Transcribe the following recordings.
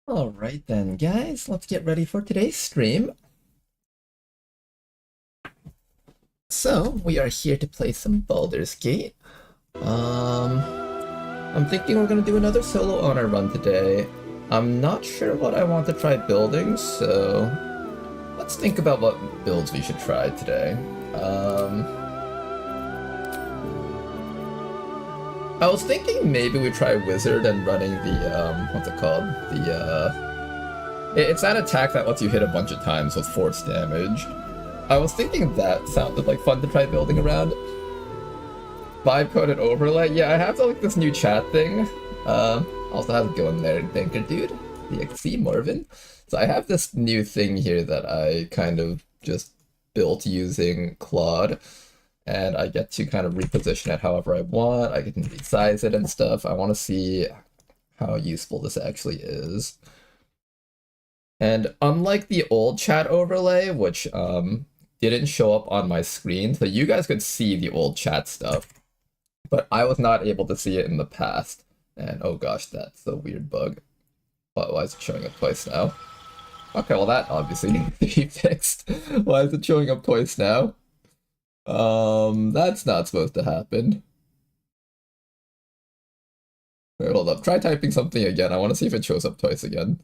Alright then, guys, let's get ready for today's stream. So, we are here to play some Baldur's Gate. Um, I'm thinking we're gonna do another solo honor run today. I'm not sure what I want to try building, so let's think about what builds we should try today. I was thinking maybe we try Wizard and running the, what's it called? It's that attack that lets you hit a bunch of times with force damage. I was thinking that sounded like fun to try building around. Vibe coded overlay. Yeah, I have like this new chat thing. Also how's it going there, Banker Dude? DXC Marvin. So I have this new thing here that I kind of just built using Claude, and I get to kind of reposition it however I want. I can resize it and stuff. I want to see how useful this actually is. And unlike the old chat overlay, which didn't show up on my screen, so you guys could see the old chat stuff, but I was not able to see it in the past. And oh gosh, that's a weird bug. Why is it showing up twice now? Okay, well that obviously needs to be fixed. Why is it showing up twice now? That's not supposed to happen. Wait, hold up. Try typing something again. I want to see if it shows up twice again.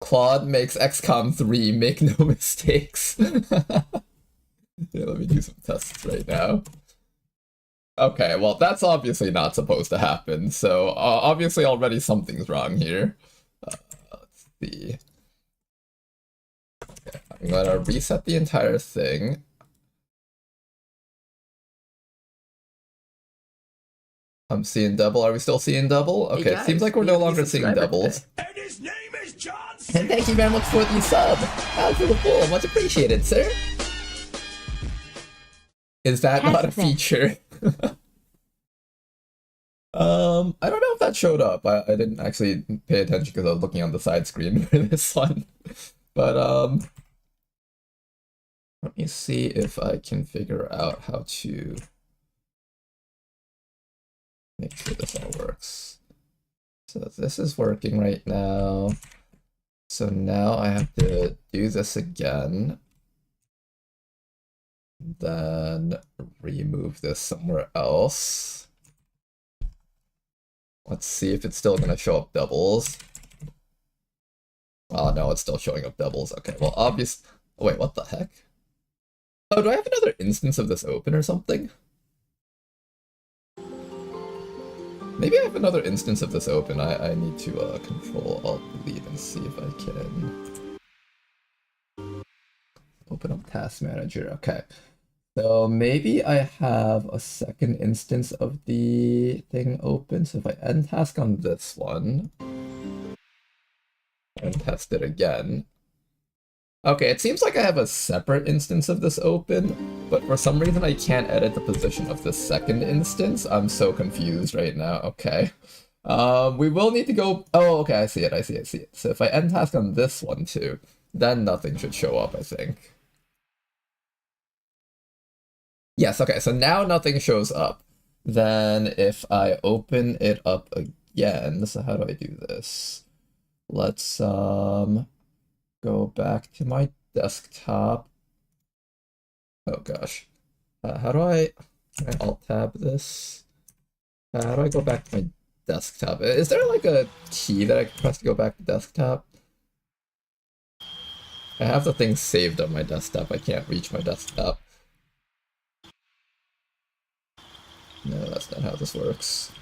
Claude makes XCOM 3, make no mistakes. Yeah, let me do some tests right now. Okay, well, that's obviously not supposed to happen, so obviously already something's wrong here. Let's see. Okay, I'm gonna reset the entire thing. I'm seeing double. Are we still seeing double? Okay, guys, it seems like we're no longer seeing doubles. And his name is John And thank you very much for the sub. Out for the full. Much appreciated, sir. Is that not a feature? I don't know if that showed up. I didn't actually pay attention because I was looking on the side screen for this one. But let me see if I can figure out how to make sure this all works. So this is working right now. So now I have to do this again. Then remove this somewhere else. Let's see if it's still going to show up doubles. Oh no, it's still showing up doubles. Okay, well obvious. Oh, wait, what the heck? Oh, do I have another instance of this open or something? Maybe I have another instance of this open. I need to control alt delete and see if I can open up task manager. Okay. So maybe I have a second instance of the thing open. So if I end task on this one and test it again. Okay, it seems like I have a separate instance of this open, but for some reason I can't edit the position of the second instance. I'm so confused right now. Okay. We will need to go... Oh, okay, I see it. So if I end task on this one too, then nothing should show up, I think. Yes, okay, so now nothing shows up. Then if I open it up again, so how do I do this? Let's go back to my desktop. Oh gosh. How do I alt tab this? How do I go back to my desktop? Is there like a key that I can press to go back to desktop? I have the thing saved on my desktop. I can't reach my desktop. No, that's not how this works.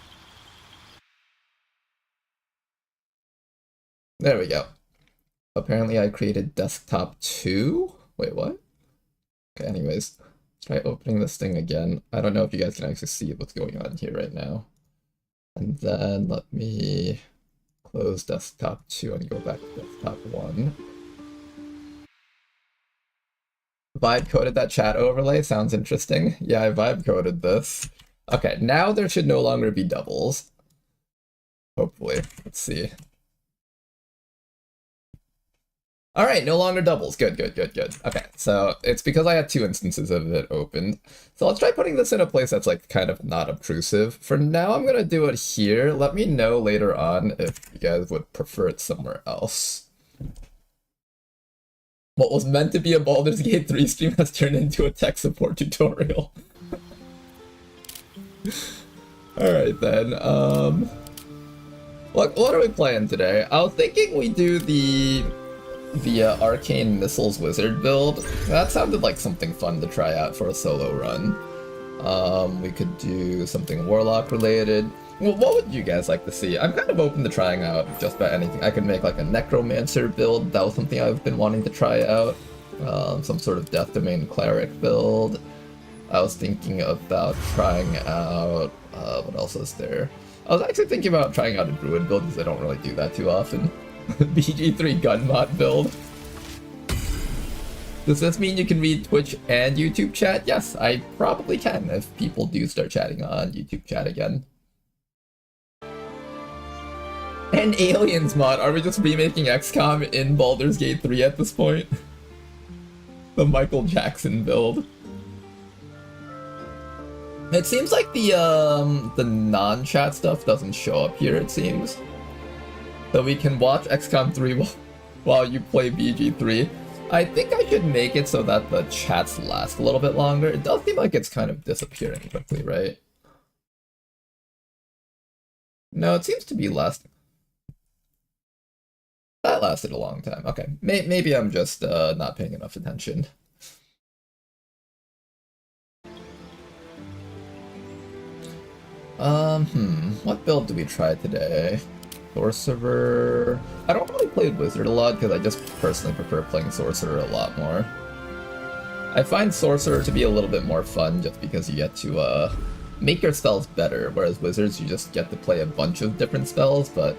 There we go. Apparently I created desktop 2? Wait, what? Okay, anyways. Let's try opening this thing again. I don't know if you guys can actually see what's going on here right now. And then let me close desktop 2 and go back to desktop 1. Vibe coded that chat overlay. Sounds interesting. Yeah, I vibe coded this. Okay, now there should no longer be doubles. Hopefully. Let's see. Alright, no longer doubles. Good, good, good, good. Okay, so it's because I had 2 instances of it opened. So let's try putting this in a place that's like kind of not obtrusive. For now, I'm gonna do it here. Let me know later on if you guys would prefer it somewhere else. What was meant to be a Baldur's Gate 3 stream has turned into a tech support tutorial. Alright then, what are we playing today? I was thinking we do the Arcane Missiles Wizard build. That sounded like something fun to try out for a solo run. We could do something Warlock related. Well, what would you guys like to see? I'm kind of open to trying out just about anything. I could make like a Necromancer build. That was something I've been wanting to try out. Some sort of Death Domain Cleric build. I was thinking about trying out... what else is there? I was actually thinking about trying out a Druid build because I don't really do that too often. BG3 gun mod build. Does this mean you can read Twitch and YouTube chat? Yes, I probably can if people do start chatting on YouTube chat again. And Aliens mod. Are we just remaking XCOM in Baldur's Gate 3 at this point? The Michael Jackson build. It seems like the non-chat stuff doesn't show up here, it seems. So we can watch XCOM 3 while you play BG3. I think I should make it so that the chats last a little bit longer. It does seem like it's kind of disappearing quickly, right? No, it seems to be lasting. That lasted a long time. Okay, maybe I'm just not paying enough attention. What build do we try today? Sorcerer... I don't really play Wizard a lot because I just personally prefer playing Sorcerer a lot more. I find Sorcerer to be a little bit more fun just because you get to make your spells better, whereas Wizards you just get to play a bunch of different spells, but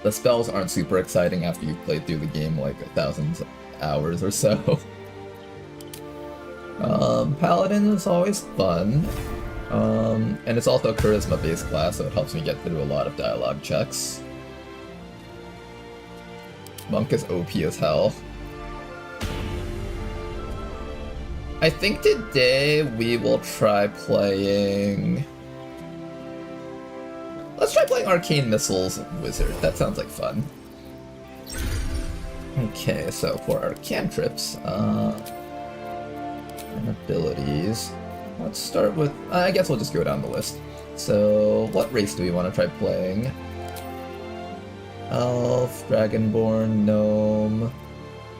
the spells aren't super exciting after you've played through the game like 1,000 hours or so. Paladin is always fun. And it's also a charisma-based class, so it helps me get through a lot of dialogue checks. Monk is OP as hell. I think today we will try playing... Let's try playing Arcane Missiles Wizard. That sounds like fun. Okay, so for our cantrips, and abilities... Let's start with... I guess we'll just go down the list. So, what race do we want to try playing? Elf, Dragonborn, Gnome...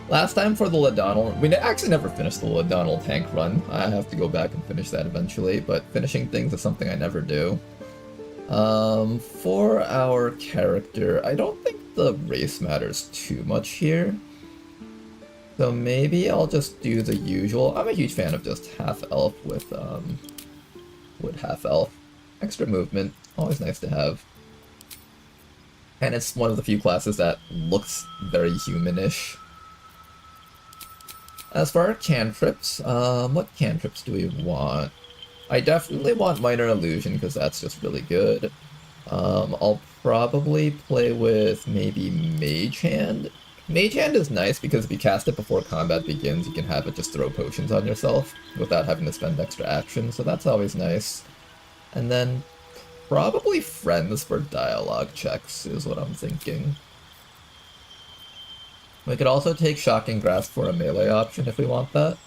Last time for the Ladonal... We actually never finished the Ladonal tank run. I have to go back and finish that eventually, but finishing things is something I never do. For our character, I don't think the race matters too much here. So maybe I'll just do the usual. I'm a huge fan of just half-elf with half-elf. Extra movement, always nice to have. And it's one of the few classes that looks very humanish. As for our cantrips, what cantrips do we want? I definitely want Minor Illusion because that's just really good. I'll probably play with maybe Mage Hand. Mage Hand is nice because if you cast it before combat begins, you can have it just throw potions on yourself without having to spend extra action, so that's always nice. And then probably Friends for dialogue checks is what I'm thinking. We could also take Shocking Grasp for a melee option if we want that.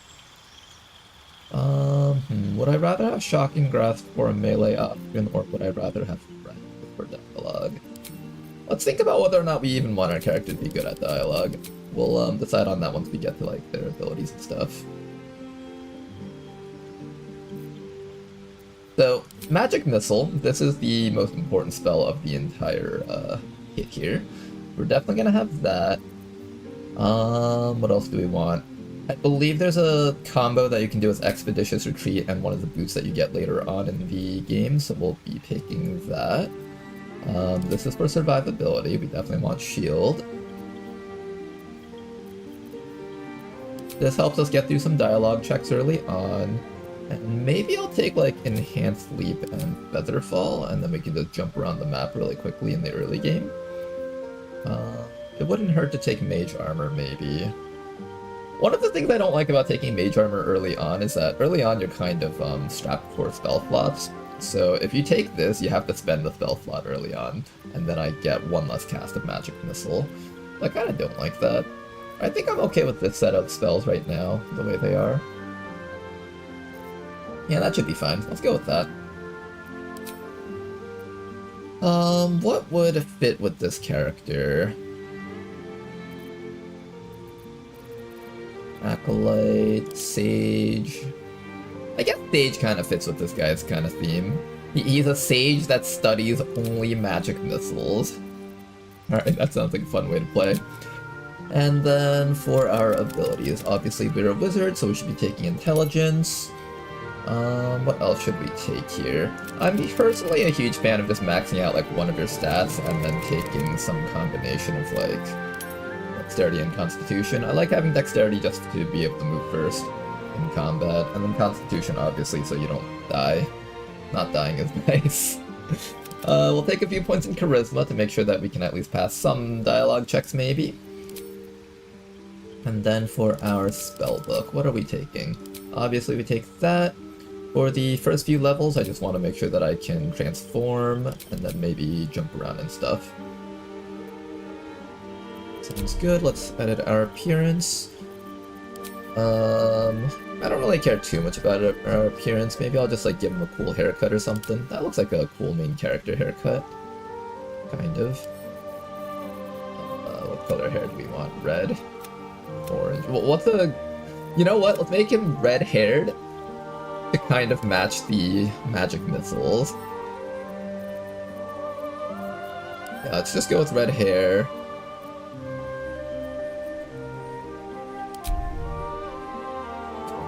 Would I rather have Shocking Grasp for a melee option, or would I rather have Friends for dialogue? Let's think about whether or not we even want our character to be good at dialogue. We'll decide on that once we get to like their abilities and stuff. So, Magic Missile, this is the most important spell of the entire kit here. We're definitely gonna have that. What else do we want? I believe there's a combo that you can do as Expeditious Retreat and one of the boots that you get later on in the game, so we'll be picking that. This is for survivability. We definitely want shield. This helps us get through some dialogue checks early on. And maybe I'll take like Enhanced Leap and Featherfall, and then we can just jump around the map really quickly in the early game. It wouldn't hurt to take mage armor, maybe. One of the things I don't like about taking mage armor early on is that early on you're kind of strapped for spell slots. So if you take this, you have to spend the spell slot early on, and then I get one less cast of magic missile. I kind of don't like that. I think I'm okay with this set of spells right now, the way they are. Yeah, that should be fine. Let's go with that. What would fit with this character? Acolyte, Sage. I guess Sage kind of fits with this guy's kind of theme. He's a sage that studies only magic missiles. Alright, that sounds like a fun way to play. And then for our abilities, obviously we're a wizard, so we should be taking intelligence. What else should we take here? I'm personally a huge fan of just maxing out like one of your stats and then taking some combination of like dexterity and constitution. I like having dexterity just to be able to move first in combat, and then constitution obviously so you don't die. Not dying is nice. We'll take a few points in charisma to make sure that we can at least pass some dialogue checks maybe. And then for our spellbook, what are we taking? Obviously we take that. For the first few levels, I just want to make sure that I can transform and then maybe jump around and stuff. Sounds good. Let's edit our appearance. I don't really care too much about our appearance. Maybe I'll just like give him a cool haircut or something. That looks like a cool main character haircut. Kind of. What color hair do we want? Red? Orange? Well, what's a... You know what? Let's make him red-haired to kind of match the magic missiles. Yeah, let's just go with red hair.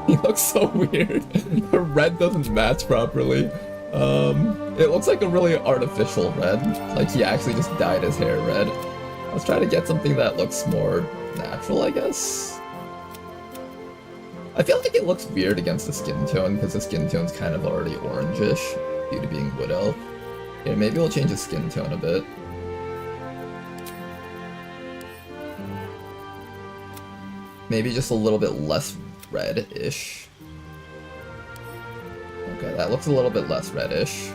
He looks so weird. The red doesn't match properly. It looks like a really artificial red. Like he actually just dyed his hair red. I was trying to get something that looks more natural, I guess. I feel like it looks weird against the skin tone because the skin tone's kind of already orangish due to being wood elf. Yeah, maybe we'll change the skin tone a bit. Maybe just a little bit less red-ish. Okay, that looks a little bit less reddish.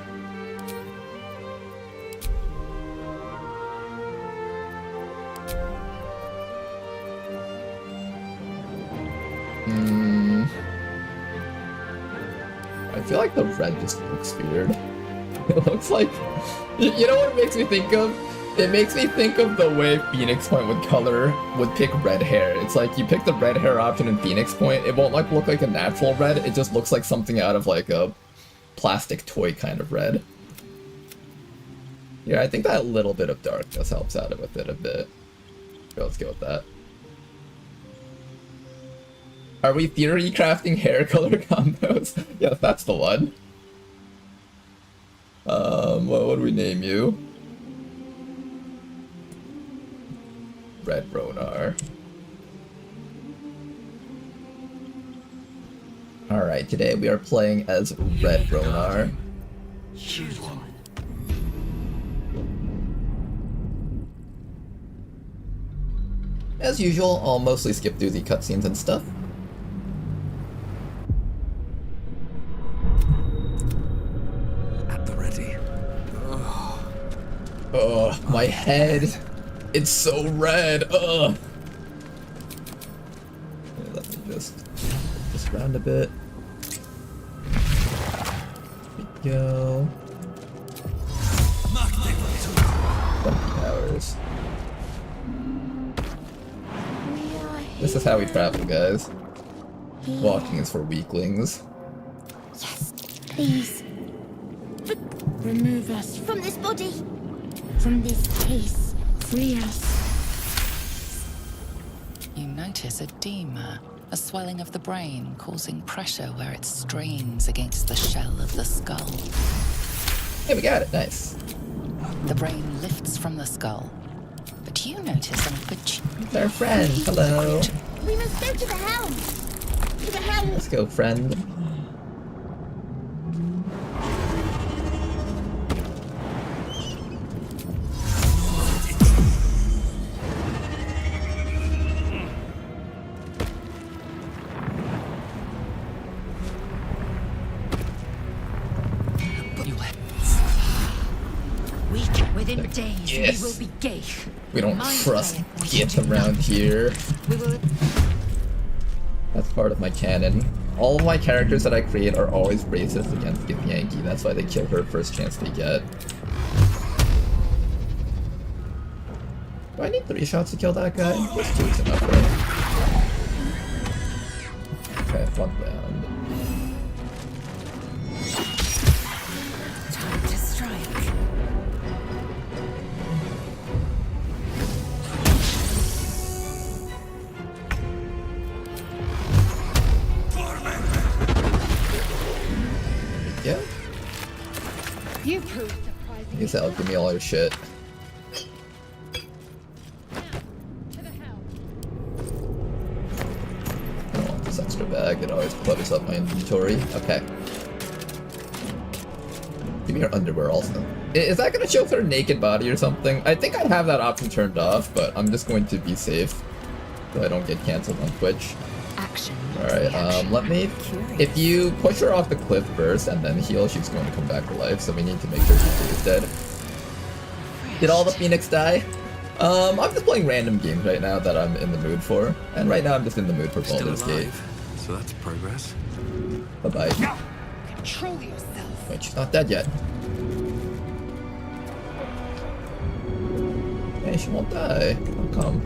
I feel like the red just looks weird. It looks like... You know what it makes me think of? It makes me think of the way Phoenix Point would pick red hair. It's like you pick the red hair option in Phoenix Point, it won't like look like a natural red, it just looks like something out of like a plastic toy kind of red. Yeah, I think that little bit of darkness helps out with it a bit. Okay, let's go with that. Are we theory crafting hair color combos? Yeah, that's the one. What would we name you? Red Ronar. Alright, today we are playing as Red Ronar. Choose one. As usual, I'll mostly skip through the cutscenes and stuff. At the ready. Oh, my head. It's so red. Ugh. Yeah, let me just move this around a bit. There we go. Bumpy powers. This is how we travel, guys. Walking is for weaklings. Yes, please. Remove us from this body, from this case. Free us. You notice edema, a swelling of the brain causing pressure where it strains against the shell of the skull. Hey, we got it. Nice. The brain lifts from the skull, but you notice an opportunity. It's our friend. Hello. We must go to the helm. To the helm. Let's go, friend. Yes. We will be gay. We don't Mind trust playing. git around here. We will. That's part of my canon. All of my characters that I create are always racist against Githyanki. That's why they kill her first chance they get. Do I need 3 shots to kill that guy? Just 2 is enough, right? Okay, front bound. Time to strike. Yeah? You proved surprising. Guess that'll give me all your shit. To the hell. I don't want this extra bag, it always clutters up my inventory. Okay. Give me her underwear also. Is that gonna show her naked body or something? I think I have that option turned off, but I'm just going to be safe so I don't get cancelled on Twitch. Action. Alright, let me... If you push her off the cliff first and then heal, she's going to come back to life, so we need to make sure she's dead. Did all the Phoenix die? I'm just playing random games right now that I'm in the mood for. And right now I'm just in the mood for Still Baldur's Gate. alive, so that's progress. Bye-bye. Control yourself. Wait, she's not dead yet. Hey, she won't die. How come?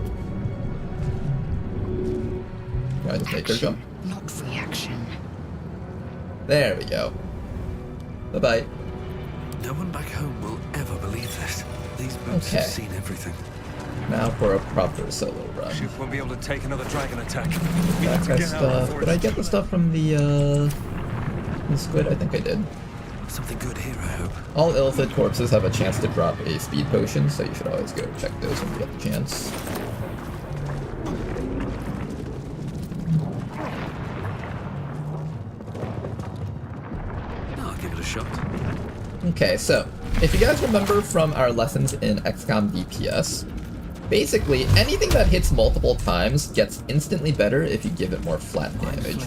Can I just make her jump? Not reaction. There we go. Bye-bye. No one back home will ever believe this. These boots Okay. have seen everything. Now for a proper solo run. Ship won't be able to take another dragon attack. We Back have to that get out stuff. before Did I it's get the stuff from the squid? I think I did. Something good here, I hope. All Illithid corpses have a chance to drop a speed potion, so you should always go check those when you get the chance. I'll give it a shot. Okay, so, if you guys remember from our lessons in XCOM DPS, basically, anything that hits multiple times gets instantly better if you give it more flat damage.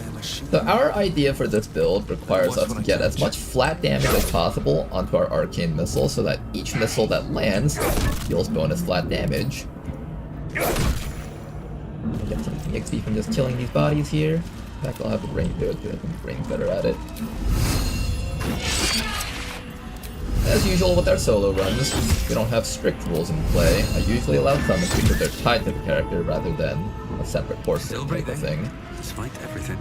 So our idea for this build requires us to get as much flat damage as possible onto our arcane missile so that each missile that lands deals bonus flat damage. Get some XP from just killing these bodies here. In fact, I'll have the brain do it too. I think the brain's better at it. As usual with our solo runs, we don't have strict rules in play. I usually allow summons because they're tied to the character rather than a separate portion Still type of breathing, thing. despite everything.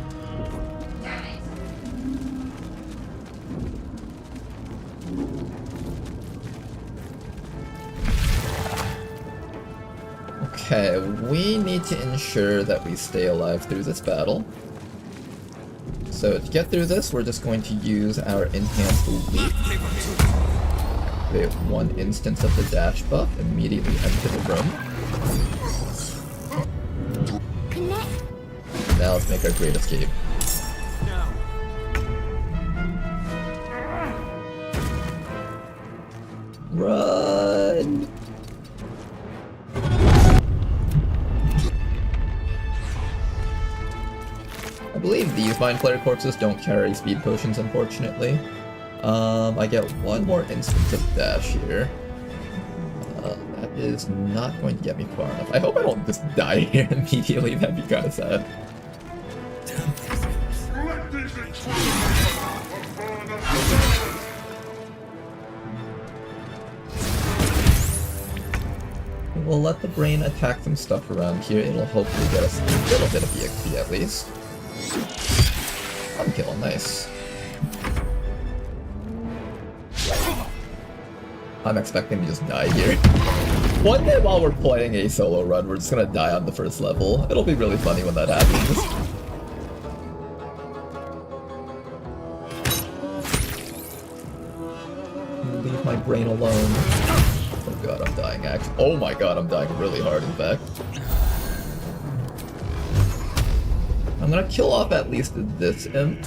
Okay, we need to ensure that we stay alive through this battle. So to get through this, we're just going to use our enhanced leap. Activate 1 instance of the dash buff, immediately enter the room. Connect. Now let's make our great escape. Run! I believe these Mind Flayer corpses don't carry speed potions, unfortunately. I get 1 more instance of dash here. That is not going to get me far enough. I hope I don't just die here immediately, that'd be kinda sad. We'll let the brain attack some stuff around here. It'll hopefully get us a little bit of EXP at least. Unkill, nice. I'm expecting to just die here. One day while we're playing a solo run, we're just gonna die on the first level. It'll be really funny when that happens. Leave my brain alone. Oh god, I'm dying actually. Oh my god, I'm dying really hard in fact. I'm gonna kill off at least this imp.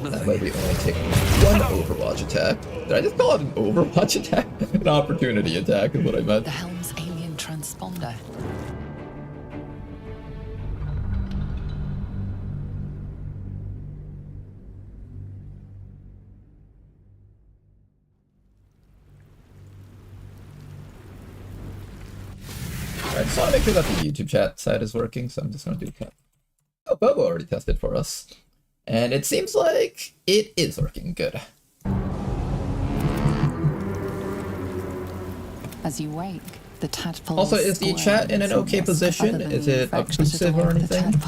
That way we only take 1 Overwatch attack. Did I just call it an Overwatch attack? An opportunity attack is what I meant. The helm's alien transponder. I just want to make sure that the YouTube chat side is working, so I'm just going to do cut. Oh, Bobo already tested for us. And it seems like it is working good. As you wake, the tadpole. Also, is the chat in an okay position? Is it obtrusive or anything? Is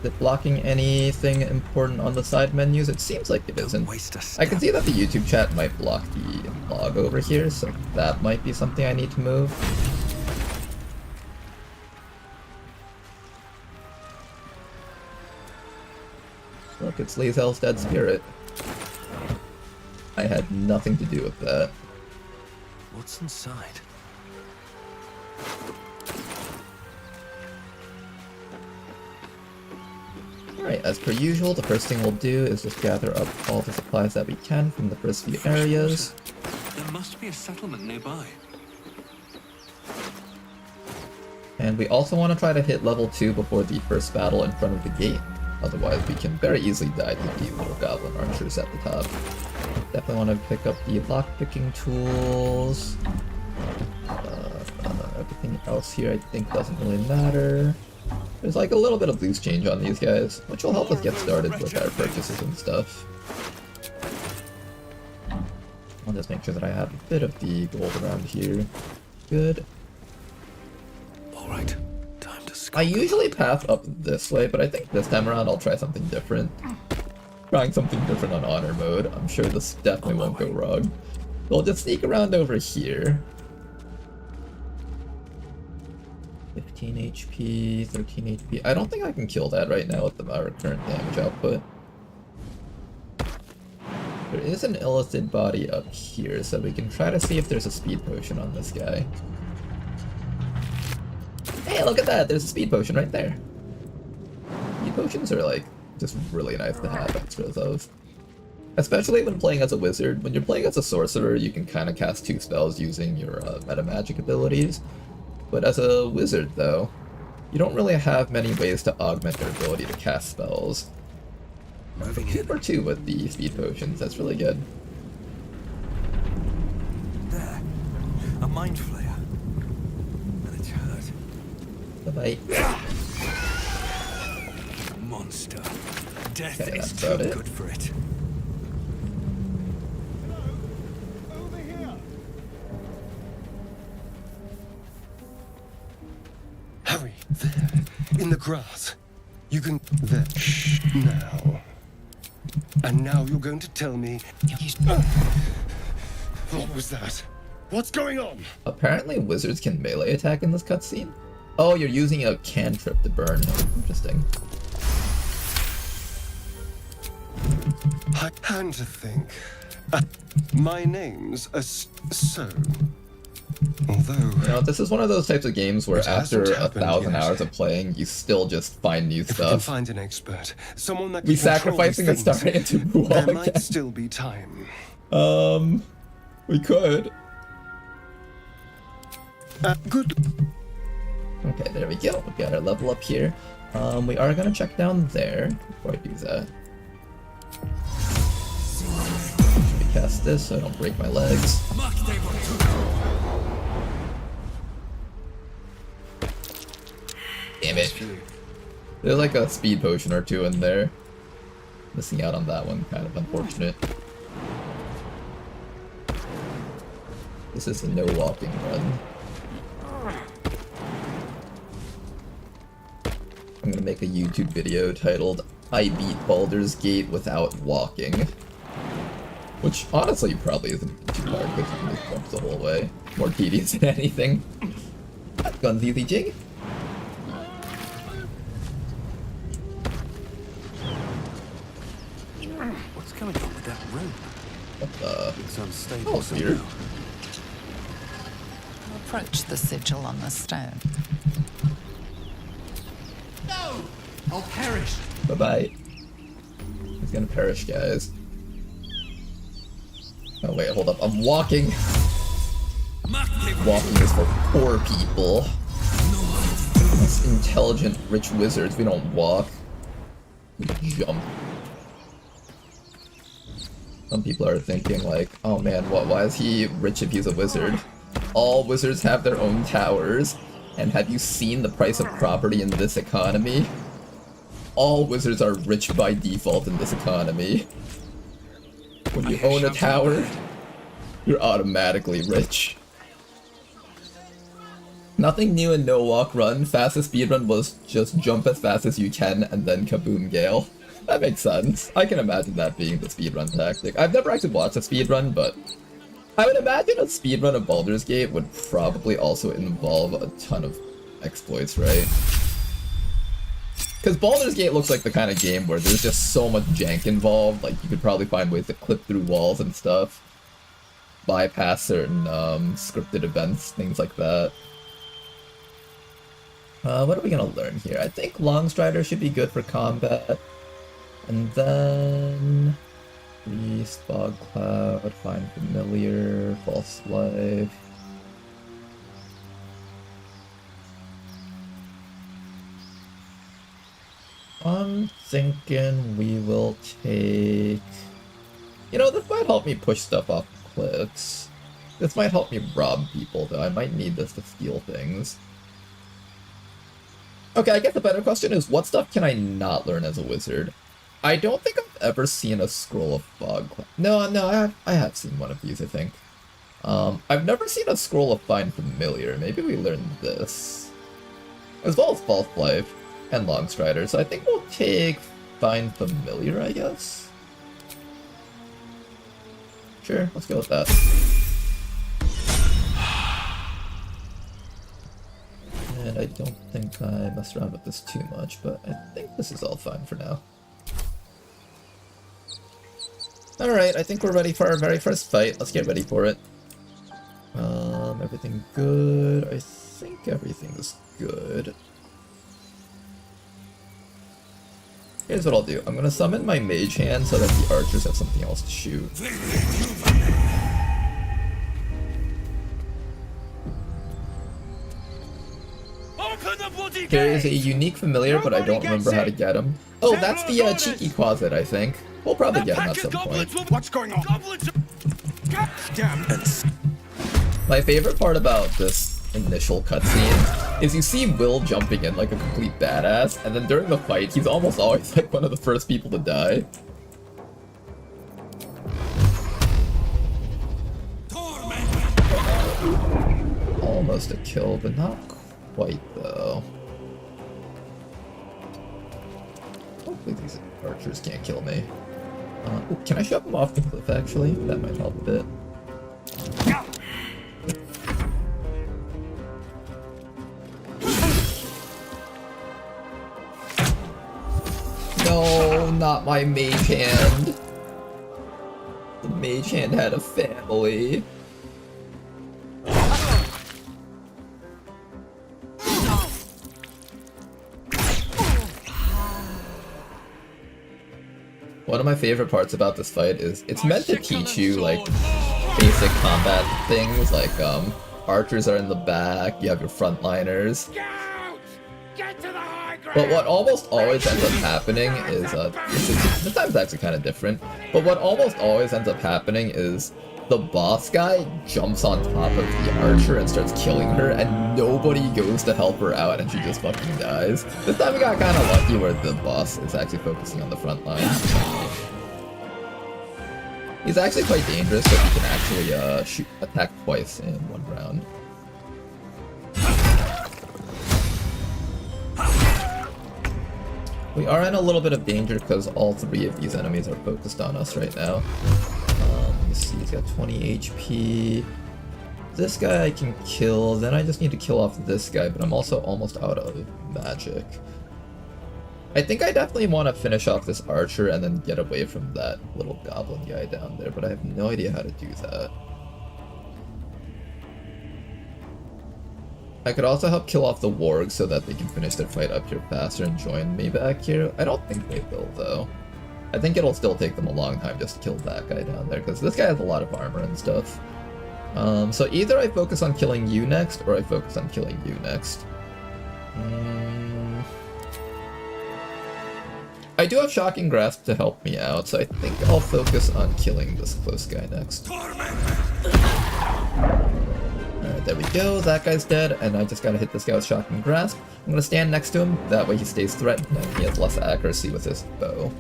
it blocking anything important on the side menus? It seems like it isn't. I can see that the YouTube chat might block the log over here, so that might be something I need to move. Look, it's Lae'zel's dead spirit. I had nothing to do with that. What's inside? Alright, as per usual, the first thing we'll do is just gather up all the supplies that we can from the first few areas. There must be a settlement nearby. And we also want to try to hit level 2 before the first battle in front of the gate. Otherwise, we can very easily die to the little goblin archers at the top. Definitely want to pick up the lockpicking tools. Everything else here I think doesn't really matter. There's like a little bit of loose change on these guys, which will help us get started with our purchases and stuff. I'll just make sure that I have a bit of the gold around here. Good. Alright, time to scoop I usually path up this way, but I think this time around I'll try something different. Trying something different on honor mode. I'm sure this definitely won't go wrong. We'll just sneak around over here. 15 HP, 13 HP. I don't think I can kill that right now with our current damage output. There is an illicit body up here, so we can try to see if there's a speed potion on this guy. Hey, look at that! There's a speed potion right there. Speed potions are like just really nice to have extras of. Especially when playing as a wizard. When you're playing as a sorcerer, you can kind of cast 2 spells using your meta magic abilities. But as a wizard, though, you don't really have many ways to augment your ability to cast spells. moving Keep or 2 with the speed potions, that's really good. There. A mind flayer. And it's hurt. Bye-bye. Monster. Death Okay, is that's too about it. good for it. Harry, there, in the grass. You can... There. Shh, now. And now you're going to tell me... What was that? What's going on? Apparently wizards can melee attack in this cutscene. Oh, you're using a cantrip to burn him. Interesting. I had to think. My name's so. Although... You know, this is one of those types of games where It after hasn't 1,000 happened hours yet. of playing, you still just find new If we can stuff. find an expert, someone that We can control sacrificing these a things, star into Bual there again. might still be time. We could. Good. Okay, there we go. We got our level up here. We are gonna check down there before I do that. Let me cast this so I don't break my legs. Damn it. There's like a speed potion or 2 in there. Missing out on that one, kind of unfortunate. This is a no walking run. I'm gonna make a YouTube video titled I beat Baldur's Gate without walking. Which honestly probably isn't too hard because you can just jump the whole way. More tedious than anything. Guns easy jig. What's going on with that rope? What the? It's unstable Oh, weird. somehow. Approach the sigil on the stone. No! I'll perish! Bye bye. He's gonna perish, guys. Oh wait, hold up. I'm walking. Walking is for poor people. Us intelligent, rich wizards, we don't walk. We jump. Some people are thinking like, oh man, why is he rich if he's a wizard? all wizards have their own towers, and have you seen the price of property in this economy? All wizards are rich by default in this economy. When you own a tower, you're automatically rich. Nothing new in No Walk Run. Fastest speedrun was just jump as fast as you can and then kaboom gale. That makes sense. I can imagine that being the speedrun tactic. I've never actually watched a speedrun, but I would imagine a speedrun of Baldur's Gate would probably also involve a ton of exploits, right? Because Baldur's Gate looks like the kind of game where there's just so much jank involved, like you could probably find ways to clip through walls and stuff, bypass certain scripted events, things like that. What are we gonna learn here? I think Longstrider should be good for combat. And then Priest, Fog Cloud, Find Familiar, False Life. I'm thinking we will take... You know, this might help me push stuff off cliffs. This might help me rob people, though. I might need this to steal things. Okay, I guess the better question is, what stuff can I not learn as a wizard? I don't think I've ever seen a Scroll of Fog Cloud. No, I have seen one of these, I think. I've never seen a Scroll of Find Familiar. Maybe we learned this. As well as False Life and Longstrider. So I think we'll take Find Familiar, I guess. Sure, let's go with that. And I don't think I messed around with this too much, but I think this is all fine for now. Alright, I think we're ready for our very first fight. Let's get ready for it. Everything good? I think everything's good. Here's what I'll do. I'm gonna summon my mage hand so that the archers have something else to shoot. There is a unique familiar, but I don't remember how to get him. Oh, that's the cheeky closet, I think. We'll probably get him at some point. What's going on? Damn. My favorite part about this initial cutscene is you see Will jumping in like a complete badass, and then during the fight, he's almost always like one of the first people to die. Almost a kill, but not quite though. Hopefully these archers can't kill me. Ooh, can I shove them off the cliff actually? That might help a bit. No, not my mage hand. The mage hand had a family. One of my favorite parts about this fight is it's meant to teach you like basic combat things, like archers are in the back, you have your frontliners. But what almost always ends up happening is, this time's actually kind of different, but what almost always ends up happening is the boss guy jumps on top of the archer and starts killing her, and nobody goes to help her out, and she just fucking dies. This time we got kind of lucky where the boss is actually focusing on the front line. He's actually quite dangerous, so he can actually attack twice in one round. We are in a little bit of danger because all three of these enemies are focused on us right now. Let me see, he's got 20 HP. This guy I can kill, then I just need to kill off this guy, but I'm also almost out of magic. I think I definitely want to finish off this archer and then get away from that little goblin guy down there, but I have no idea how to do that. I could also help kill off the wargs so that they can finish their fight up here faster and join me back here. I don't think they will, though. I think it'll still take them a long time just to kill that guy down there, because this guy has a lot of armor and stuff. So either I focus on killing you next, or I focus on killing you next. I do have Shocking Grasp to help me out, so I think I'll focus on killing this close guy next. Alright, There we go, that guy's dead, and I just gotta hit this guy with Shocking Grasp. I'm gonna stand next to him, that way he stays threatened and he has less accuracy with his bow.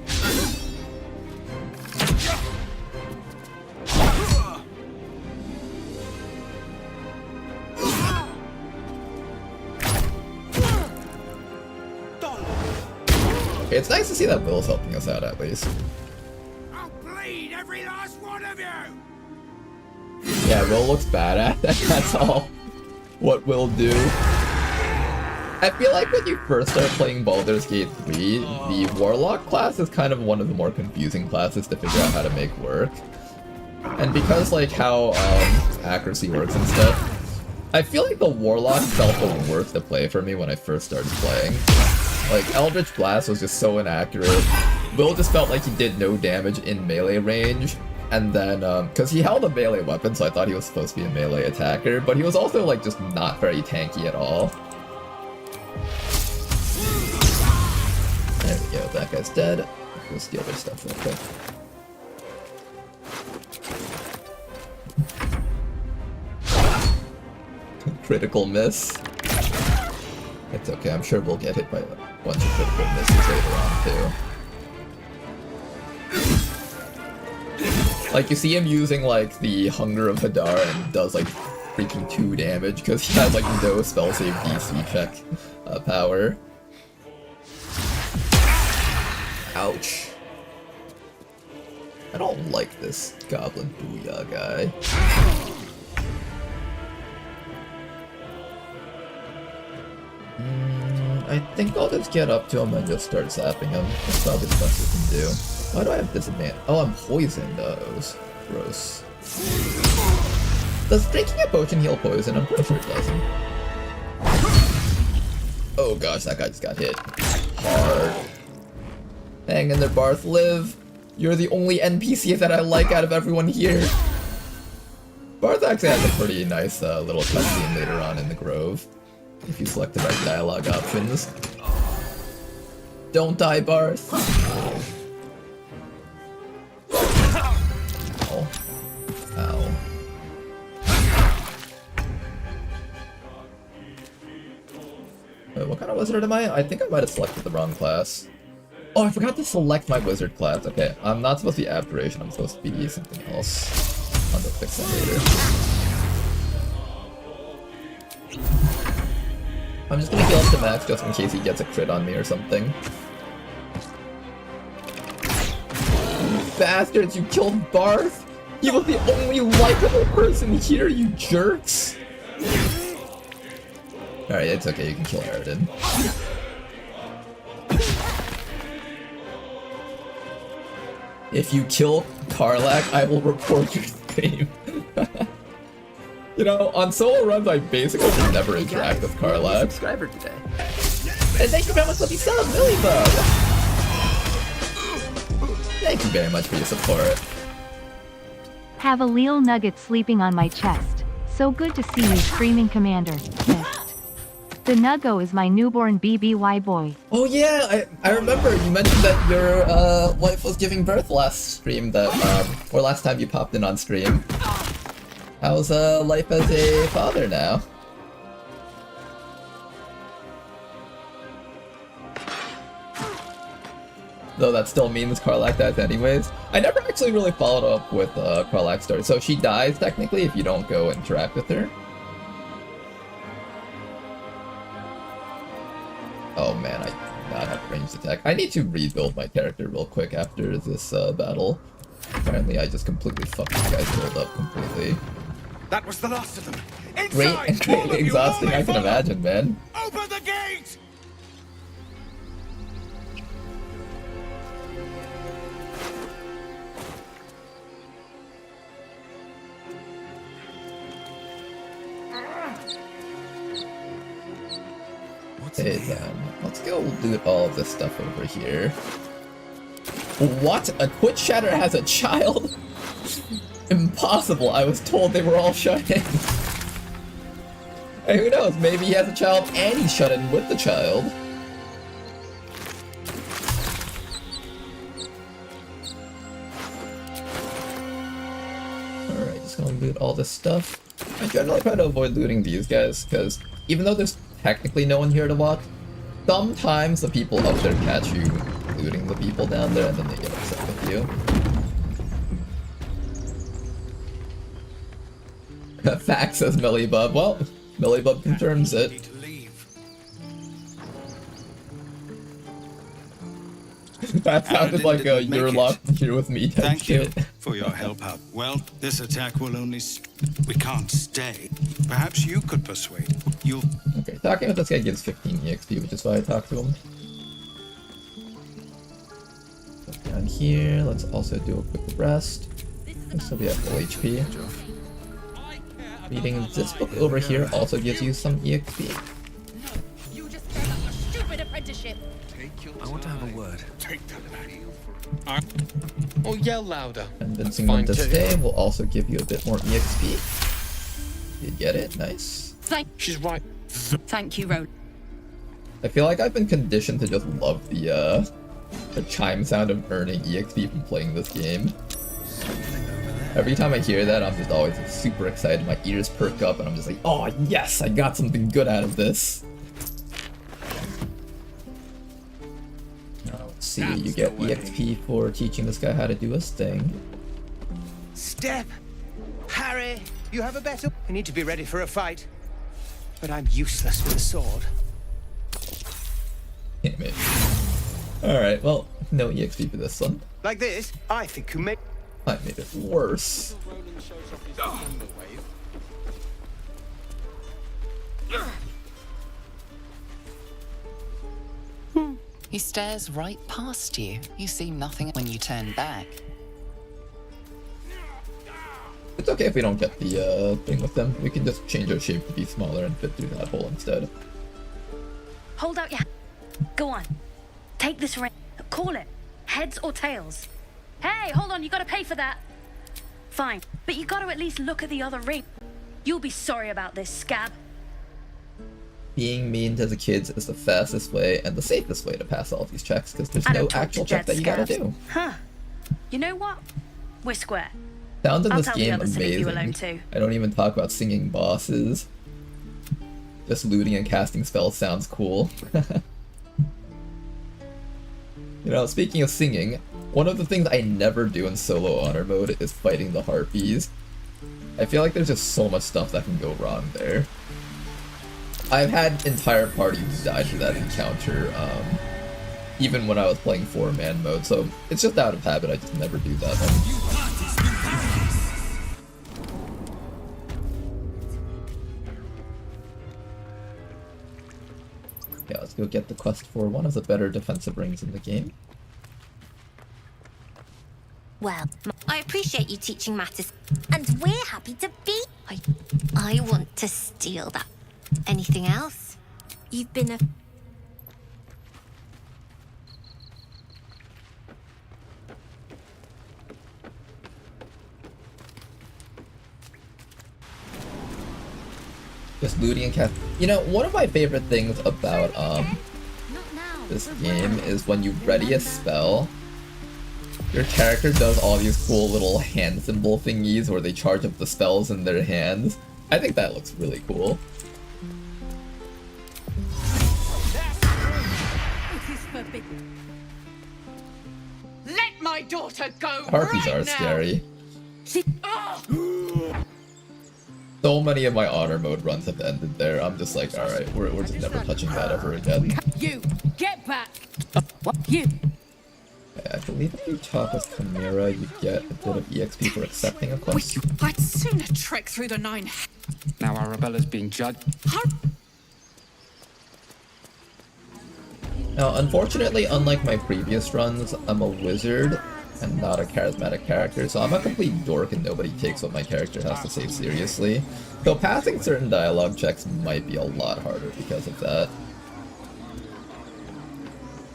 It's nice to see that Will's helping us out at least. I'll bleed every last one of you! Yeah, Will looks badass. That's all what Will do. I feel like when you first start playing Baldur's Gate 3, the Warlock class is kind of one of the more confusing classes to figure out how to make work. And because like how accuracy works and stuff, I feel like the Warlock felt the worst to play for me when I first started playing. Like, Eldritch Blast was just so inaccurate. Will just felt like he did no damage in melee range. And then, because he held a melee weapon, so I thought he was supposed to be a melee attacker, but he was also, like, just not very tanky at all. There we go, that guy's dead. We'll steal their stuff real quick. Critical miss. It's okay, I'm sure we'll get hit by a bunch of critical misses later on, too. Like, you see him using, like, the Hunger of Hadar and does, like, freaking 2 damage, because he has, like, no spell save DC check power. Ouch. I don't like this Goblin Booyah guy. I think I'll just get up to him and just start zapping him. That's probably the best we can do. Why do I have disadvantage? Oh, I'm poisoned. That was gross. Does drinking a potion heal poison? I'm pretty sure it doesn't. Oh gosh, that guy just got hit hard. Hang in there, Barth. Live. You're the only NPC that I like out of everyone here. Barth actually has a pretty nice little cutscene later on in the Grove, if you select the right dialogue options. Don't die, Barth. Ow. Ow. Wait, what kind of wizard am I? I think I might have selected the wrong class. Oh, I forgot to select my wizard class. Okay, I'm not supposed to be Abjuration, I'm supposed to be something else. I'll go fix that later. I'm just gonna heal up to max just in case he gets a crit on me or something. You bastards, you killed Barth! He was the only likable person here, you jerks! Alright, it's okay, you can kill Aridin. If you kill Karlach, I will report your stream. You know, on solo runs, I basically just never interact with Karlach. Subscriber today. And thank you very much for the sub, Millybug! Thank you very much for your support. Have a Leel Nugget sleeping on my chest. So good to see you, Screaming Commander. Missed. The Nuggo is my newborn BBY boy. Oh yeah, I remember you mentioned that your wife was giving birth last stream that, or last time you popped in on stream. How's life as a father now? Though that still means Karlach dies anyways. I never actually really followed up with Karlach's story. So she dies technically if you don't go interact with her. Oh man, I do not have ranged attack. I need to rebuild my character real quick after this battle. Apparently I just completely fucked this guy's build up completely. That was the last of them. Great Inside, and greatly exhausting, I can imagine, man. Open the gate! Hey then, let's go loot all of this stuff over here. What? A Twitch chatter has a child? Impossible, I was told they were all shut in. Hey, who knows, maybe he has a child and he's shut in with the child. Alright, just gonna loot all this stuff. I generally try to avoid looting these guys, because even though there's technically no one here to watch, sometimes the people up there catch you looting the people down there, and then they get upset with you. Fact, says Millibub. Well, Millibub confirms it. Need to leave. That sounded like a didn't make you're it. locked here with me type Thank you shit. for your help out. Well, this attack will only... We can't stay. Perhaps you could persuade. You'll... Okay, talking with this guy gives 15 EXP, which is why I talked to him. So down here, let's also do a quick rest. So we have full HP. Reading this book over here also gives you some EXP. You just gave up your stupid apprenticeship. I want to have a word. Take that back. Or yell louder. Convincing them to stay will also give you a bit more EXP. You get it, nice. She's right. Thank you, Roland. I feel like I've been conditioned to just love the chime sound of earning EXP from playing this game. Every time I hear that, I'm just always super excited. My ears perk up, and I'm just like, oh yes, I got something good out of this. Now, let's see, you get EXP for teaching this guy how to do his thing. Step! Harry, you have a better... I need to be ready for a fight. But I'm useless with a sword. Damn it. Alright, well, no EXP for this one. Like this, I think you make... I made it worse. He stares right past you. You see nothing when you turn back. It's okay if we don't get the thing with them. We can just change our shape to be smaller and fit through that hole instead. Hold out your... Go on. Take this ring. Call it. Heads or tails. Hey, hold on. You gotta pay for that. Fine. But you gotta at least look at the other ring. You'll be sorry about this, scab. Being mean to the kids is the fastest way and the safest way to pass all these checks, because there's I no don't talk actual to check dead that you gotta scabs. do. Huh. You know what? We're square. Sound in I'll this tell the game others to leave you alone amazing. too. I don't even talk about singing bosses. Just looting and casting spells sounds cool. You know, speaking of singing, one of the things I never do in solo honor mode is fighting the harpies. I feel like there's just so much stuff that can go wrong there. I've had entire parties die to that encounter, even when I was playing 4-man mode, so it's just out of habit, I just never do that one. Yeah, let's go get the quest for one of the better defensive rings in the game. Well, I appreciate you teaching matters, and we're happy to be. I want to steal that. Anything else? You've been a... Just looting and cast. You know, one of my favorite things about this game is when you ready a spell, your character does all these cool little hand symbol thingies where they charge up the spells in their hands. I think that looks really cool. It is forbidden. Let my daughter go. Harpies are scary. Oh! So many of my honor mode runs have ended there. I'm just like, alright, we're just never touching that ever again. You get back. You. I believe if you talk with Chimera, you get a bit of EXP for accepting a quest. I'd sooner trek through the 9. Now Arabella's being judged. Now, unfortunately, unlike my previous runs, I'm a wizard and not a charismatic character, so I'm a complete dork and nobody takes what my character has to say seriously. So passing certain dialogue checks might be a lot harder because of that.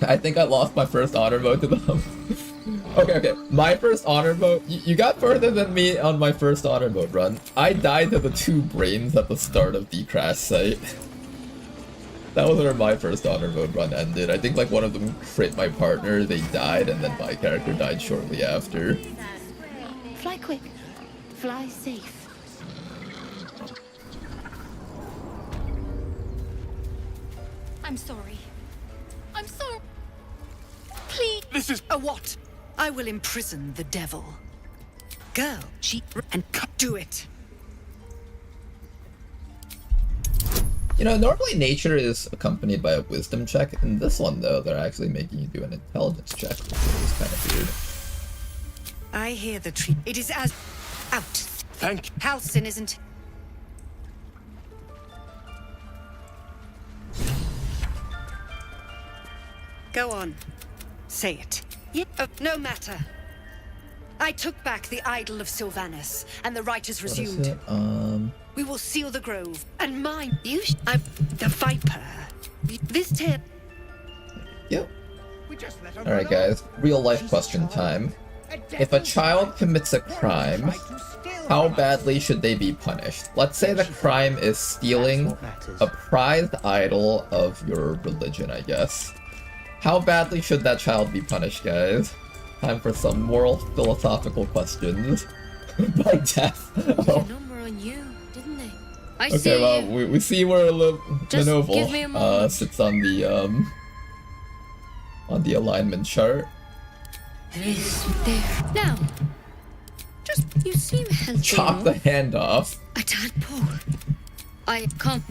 I think I lost my first honor mode to them. Okay, my first honor mode, you got further than me on my first honor mode run. I died to the 2 brains at the start of the crash site. That was where my first honor mode run ended. I think like one of them crit my partner, they died, and then my character died shortly after. Fly quick. Fly safe. I'm sorry. I'm sorry. Please. This is A what? I will imprison the devil. Girl, and do it. You know, normally nature is accompanied by a wisdom check. In this one, though, they're actually making you do an intelligence check, which is kind of weird. I hear the tree. It is as out. Thank you. Halcyon isn't. Go on. Say it. Yeah. No matter. I took back the idol of Sylvanus, and the rite is What is resumed. it? We will seal the grove, and mine. I'm the Viper. This tale. Yep. We just let Alright, guys. Real life question time. If a child commits a crime, how badly should they be punished? Let's say the crime is stealing a prized idol of your religion, I guess. How badly should that child be punished, guys? Time for some moral philosophical questions. By death. Oh. Number on you, didn't they? I Okay, see well, you. we see where Just give me Lenovo a moment. sits on the alignment chart. This there. Now, just you seem healthy. Chop the hand off. A tadpole. I can't.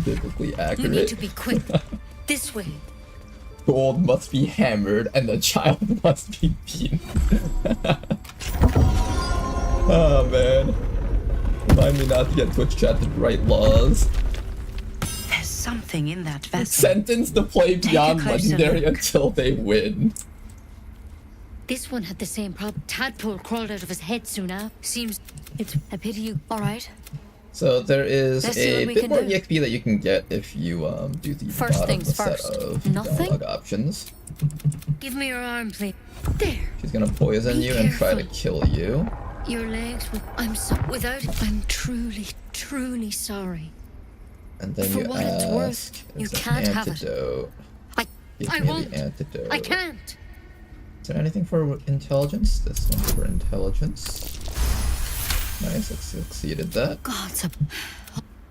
Biblically We need accurate. to be quick. This way. Gold must be hammered and the child must be beaten. Oh man. Remind me not to get Twitch chat to write laws. There's something in that vessel. Sentence to play beyond closer legendary look. until they win. This one had the same problem. Tadpole crawled out of his head soon after. Seems it's a pity you. All right. So there is Let's see a what we bit can more do. EXP that you can get if you do the First bottom things set first. of Nothing? dialogue options. Give me your arm, please. There. She's gonna poison Be you and try to careful. kill you. Your legs. I'm so. Without it, I'm truly sorry. And then For you what it's ask, worth, you is an can't have it. antidote. Give I me won't. the antidote. I can't. Is there anything for intelligence? This one's for intelligence. Nice, it succeeded that. God's a.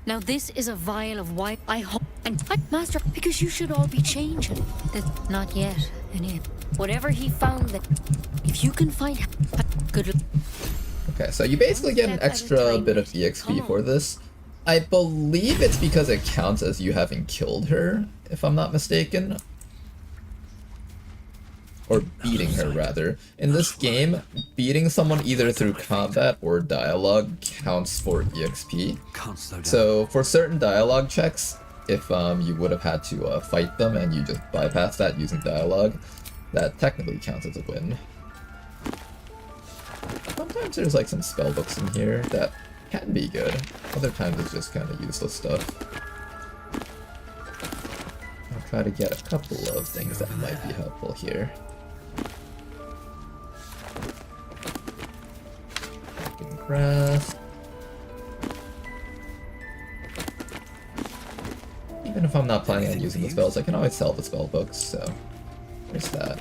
Now this is a vial of white. I hope and Master, because you should all be changing. That not yet. And whatever he found, that if you can find good. Okay, so you basically get an Step at a extra time. bit of Come EXP on. for this. I believe it's because it counts as you having killed her, if I'm not mistaken. Or beating her, rather. In this game, beating someone either through combat or dialogue counts for EXP. Can't slow down. So for certain dialogue checks, if you would have had to fight them and you just bypass that using dialogue, that technically counts as a win. Sometimes there's like some spell books in here that can be good. Other times it's just kind of useless stuff. I'll try to get a couple of things that might be helpful here. Grass. Even if I'm not planning on using the spells, I can always sell the spell books, so there's that.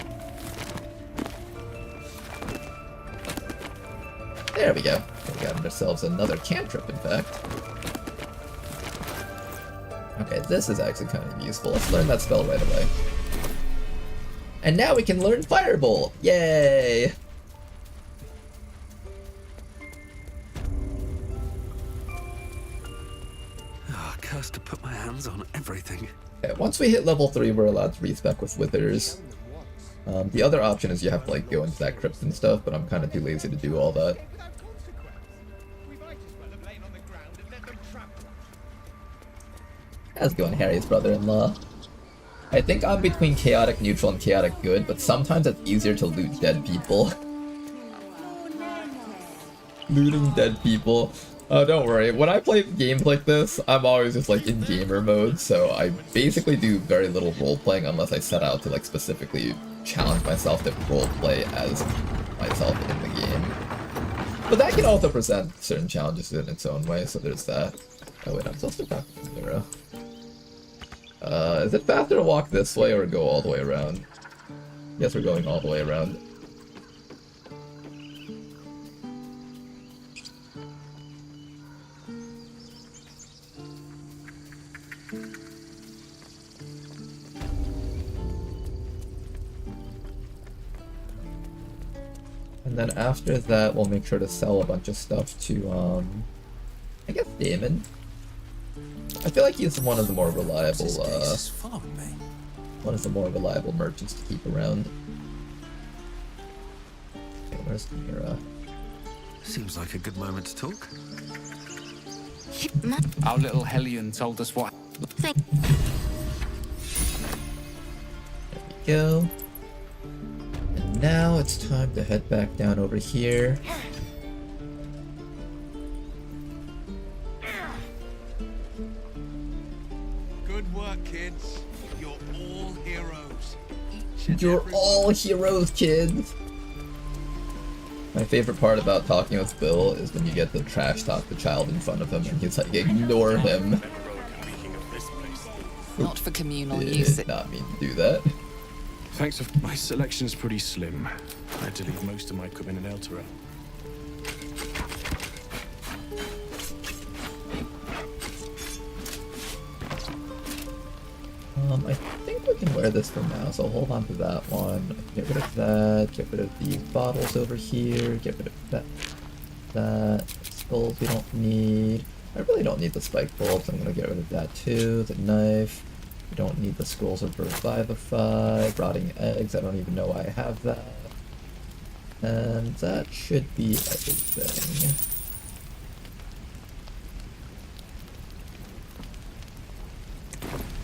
There we go. We got ourselves another cantrip, in fact. Okay, this is actually kind of useful. Let's learn that spell right away. And now we can learn Firebolt! Yay! Cursed to put my hands on everything. Okay, once we hit level 3, we're allowed to respec with Withers. The other option is you have to like go into that crypt and stuff, but I'm kind of too lazy to do all that. How's it going, Harry's brother-in-law? I think I'm between chaotic neutral and chaotic good, but sometimes it's easier to loot dead people. Looting dead people. Oh, don't worry. When I play games like this, I'm always just like in gamer mode, so I basically do very little role-playing unless I set out to like specifically challenge myself to role-play as myself in the game. But that can also present certain challenges in its own way, so there's that. Oh wait, I'm supposed to talk to Mira. Is it faster to walk this way or go all the way around? Yes, we're going all the way around. And then after that, we'll make sure to sell a bunch of stuff to, I guess Damon. I feel like he's one of the more reliable, one of the more reliable merchants to keep around. Okay, where's Mira? Seems like a good moment to talk. Our little Hellion told us what. There we go. And now it's time to head back down over here. Good work, kids. You're all heroes. Each and You're every all heroes, kids! My favorite part about talking with Bill is when you get to trash talk the child in front of him and he's like, ignore him. Not for communal Did use. not mean to do that. Thanks. My selection's pretty slim. I had to leave most of my equipment in Elturel. I think we can wear this for now, so hold on to that one. Get rid of that, get rid of these bottles over here, get rid of that. Skulls we don't need. I really don't need the spike bulbs, I'm gonna get rid of that too. The knife. We don't need the skulls of Revivify. Rotting eggs, I don't even know why I have that. And that should be everything.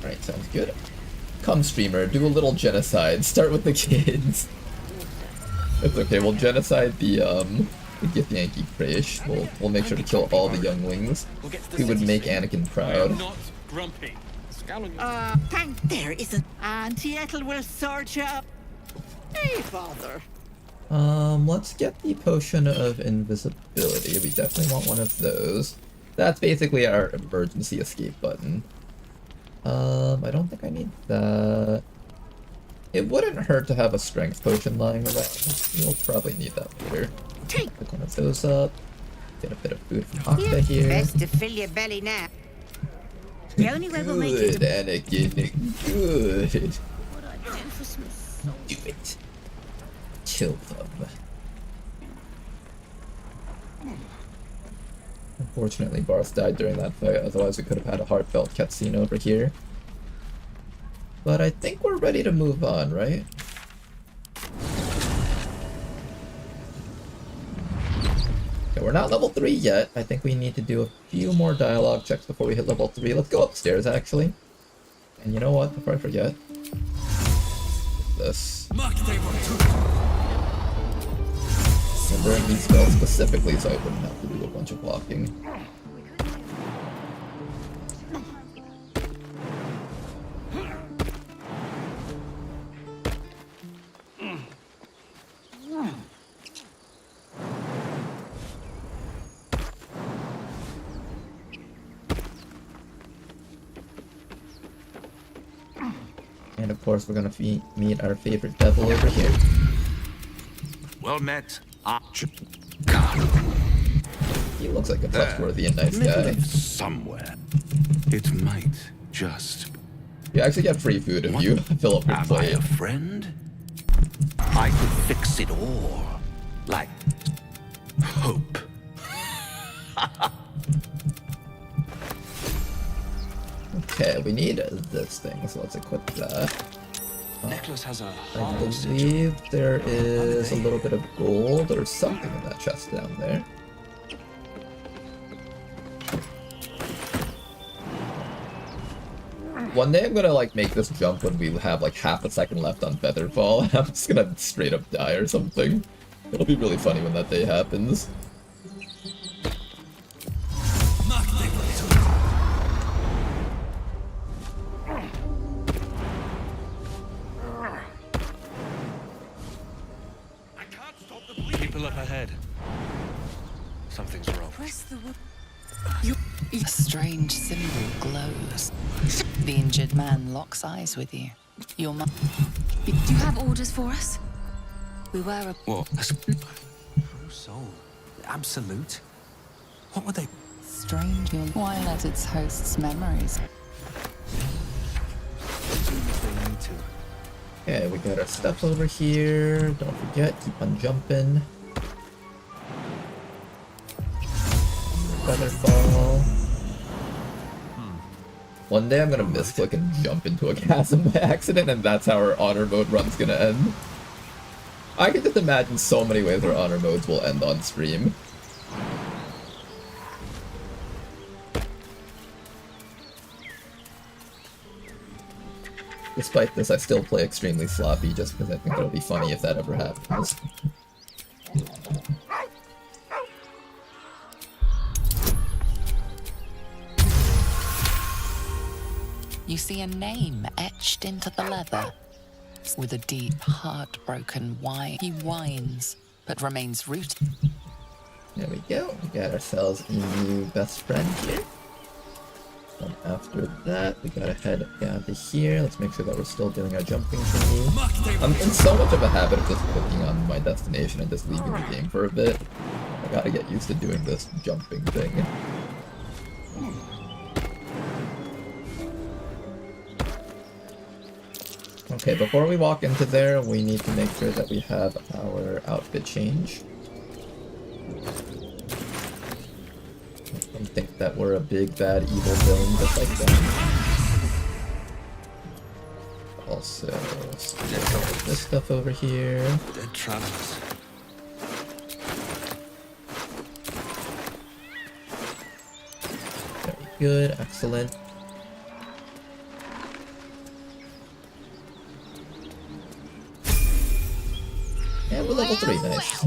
Alright, sounds good. Come, streamer, do a little genocide. Start with the kids. It's okay, we'll genocide the Gith Yankee Praesh. We'll make sure to kill all the younglings. We would make Anakin proud. Not grumpy. Thank there isn't. Auntie Ethel will sort you up. Hey, father. Let's get the Potion of Invisibility. We definitely want one of those. That's basically our emergency escape button. I don't think I need that. It wouldn't hurt to have a strength potion lying around. You'll probably need that later. Pick one of those up. Get a bit of food from Octa here. Best to fill your belly now. The only way we'll make Good, it. Anakin. Good. Do it. Kill them. Unfortunately, Barth died during that fight, otherwise we could have had a heartfelt cutscene over here. But I think we're ready to move on, right? Okay, we're not level 3 yet. I think we need to do a few more dialogue checks before we hit level 3. Let's go upstairs, actually. And you know what? Before I forget. This. And learn these spells specifically so I wouldn't have to do a bunch of blocking. And of course we're gonna meet our favorite devil over here. Well met, Archer. He looks like a trustworthy and nice guy. Somewhere. It might just. You actually get free food if you fill up your Am I plate. a friend? I could fix it all. Like hope. Okay, we need this thing, so let's equip that. Necklace has a I hard believe there is a little bit of gold or something in that chest down there. One day I'm gonna like make this jump when we have like half a second left on Featherfall, and I'm just gonna straight up die or something. It'll be really funny when that day happens. People up ahead. Something's wrong. Press the wood. A strange symbol glows. The injured man locks eyes with you. Your mum. Do you have orders for us? We were a What? Soul. Absolute. What were they? strange while at its host's memories. Okay, we got our stuff over here. Don't forget, keep on jumping. Featherfall. One day I'm gonna misclick and jump into a chasm by accident, and that's how our honor mode run's gonna end. I can just imagine so many ways our honor modes will end on stream. Despite this, I still play extremely sloppy just because I think it'll be funny if that ever happens. You see a name etched into the leather. With a deep, heartbroken whine, he whines, but remains rooted. There we go. We got ourselves a new best friend here. And after that, we gotta head down to here. Let's make sure that we're still doing our jumping thingy. I'm in so much of a habit of just clicking on my destination and just leaving the game for a bit. I gotta get used to doing this jumping thing. Okay, before we walk into there, we need to make sure that we have our outfit change. Don't think that we're a big, bad, evil villain just like that. Also, steal this stuff over here. Dead travelers. Very good, excellent. And we're level 3, nice.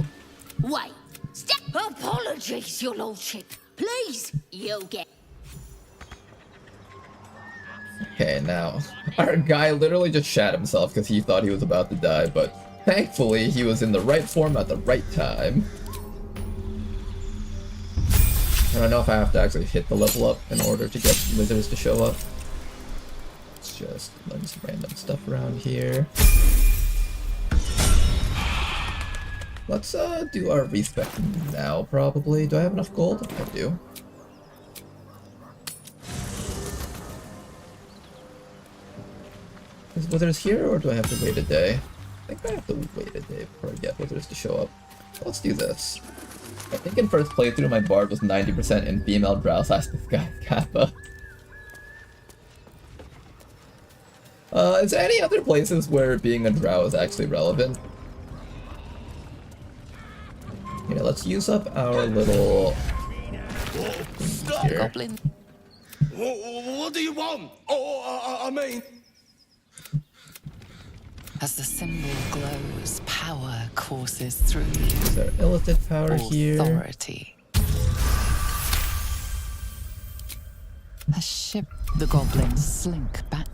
Wait. Step. Apologies, your lordship. Please, you'll get. Okay, now, our guy literally just shat himself because he thought he was about to die, but thankfully he was in the right form at the right time. I don't know if I have to actually hit the level up in order to get wizards to show up. Let's just learn some random stuff around here. Let's do our respec now, probably. Do I have enough gold? I do. Is wizards here, or do I have to wait a day? I think I have to wait a day before I get wizards to show up. So let's do this. I think in first playthrough my bard was 90% in female drow / Kappa. Is there any other places where being a drow is actually relevant? Yeah, let's use up our little here. Goblin. What do you want? I mean... As the symbol glows, power courses through you. Is there illicit power here? Authority. A ship. The goblins slink back.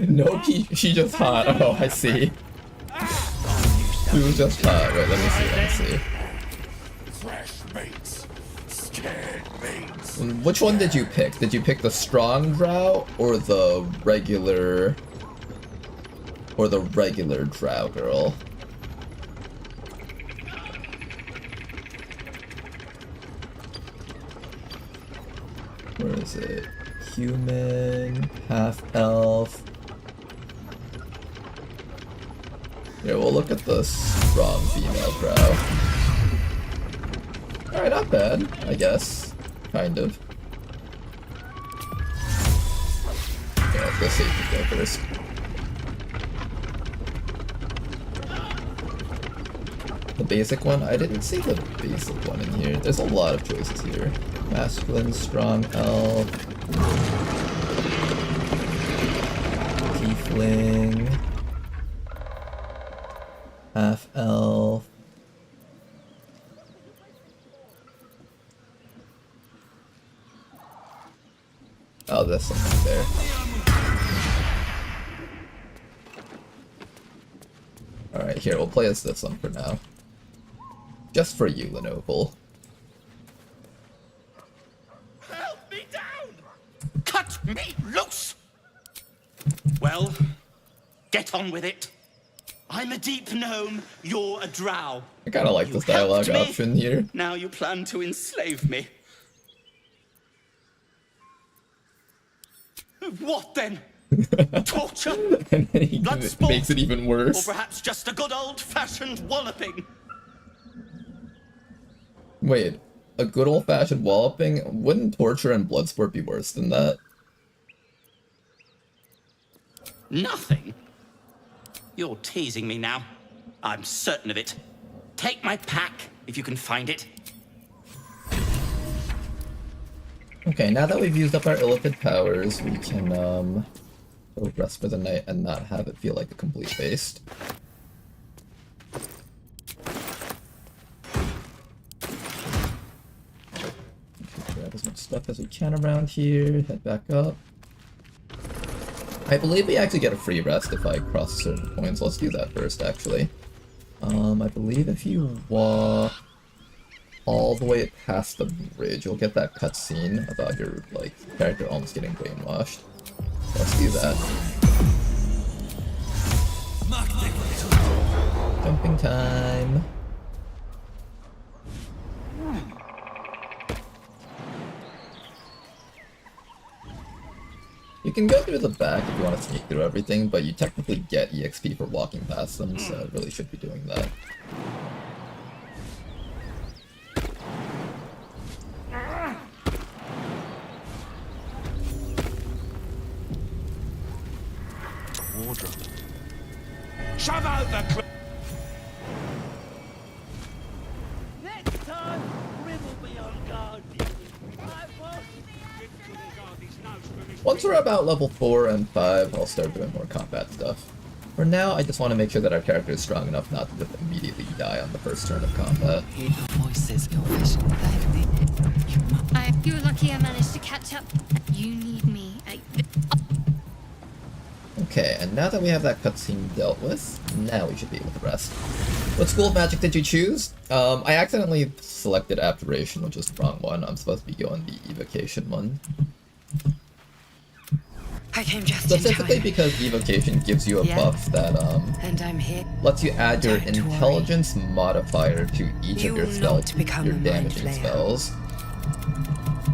No, she just hot. Oh, I see. She was just hot. Wait, let me see. Fresh mates. Scared mates. Which one did you pick? Did you pick the strong drow or the regular... or the regular drow girl? Where is it? Human, half-elf. Yeah, we'll look at the strong female drow. Alright, not bad, I guess. Kind of. Yeah, let's go safety go first. The basic one? I didn't see the basic one in here. There's a lot of choices here. Masculine, strong elf, tiefling, half elf. Oh, there's something there. Alright, here, we'll play as this one for now. Just for you, Lenoble. Help me down! Cut me loose! Well, get on with it. I'm a deep gnome, you're a drow. I kinda like this dialogue option here. Now you plan to enslave me. What then? Torture? And then he Blood sport? makes it even worse. Or perhaps just a good old-fashioned walloping? Wait, a good old-fashioned walloping, wouldn't torture and bloodsport be worse than that? Nothing? You're teasing me now. I'm certain of it. Take my pack, if you can find it. Okay, now that we've used up our illithid powers, we can, go rest for the night and not have it feel like a complete waste. Grab as much stuff as we can around here, head back up. I believe we actually get a free rest if I cross certain points. Let's do that first, actually. I believe if you walk all the way past the bridge, you'll get that cutscene about your, like, character almost getting brainwashed. Let's do that. Jumping time. You can go through the back if you want to sneak through everything, but you technically get EXP for walking past them, so I really should be doing that. Wardrobe. Shove out the Next time, Grim will be on guard. Once we're about level 4 and 5, I'll start doing more combat stuff. For now, I just want to make sure that our character is strong enough not to just immediately die on the first turn of combat. Voices, your vision. You're lucky I managed to catch up. You need me. Okay, and now that we have that cutscene dealt with, now we should be able to rest. What school of magic did you choose? I accidentally selected Abjuration, which is the wrong one. I'm supposed to be going the Evocation one. I came just Specifically in time. because Evocation gives you a buff that And I'm here. lets you add your Don't intelligence modifier to each You of your will spell not become a mind damaging flayer. spells.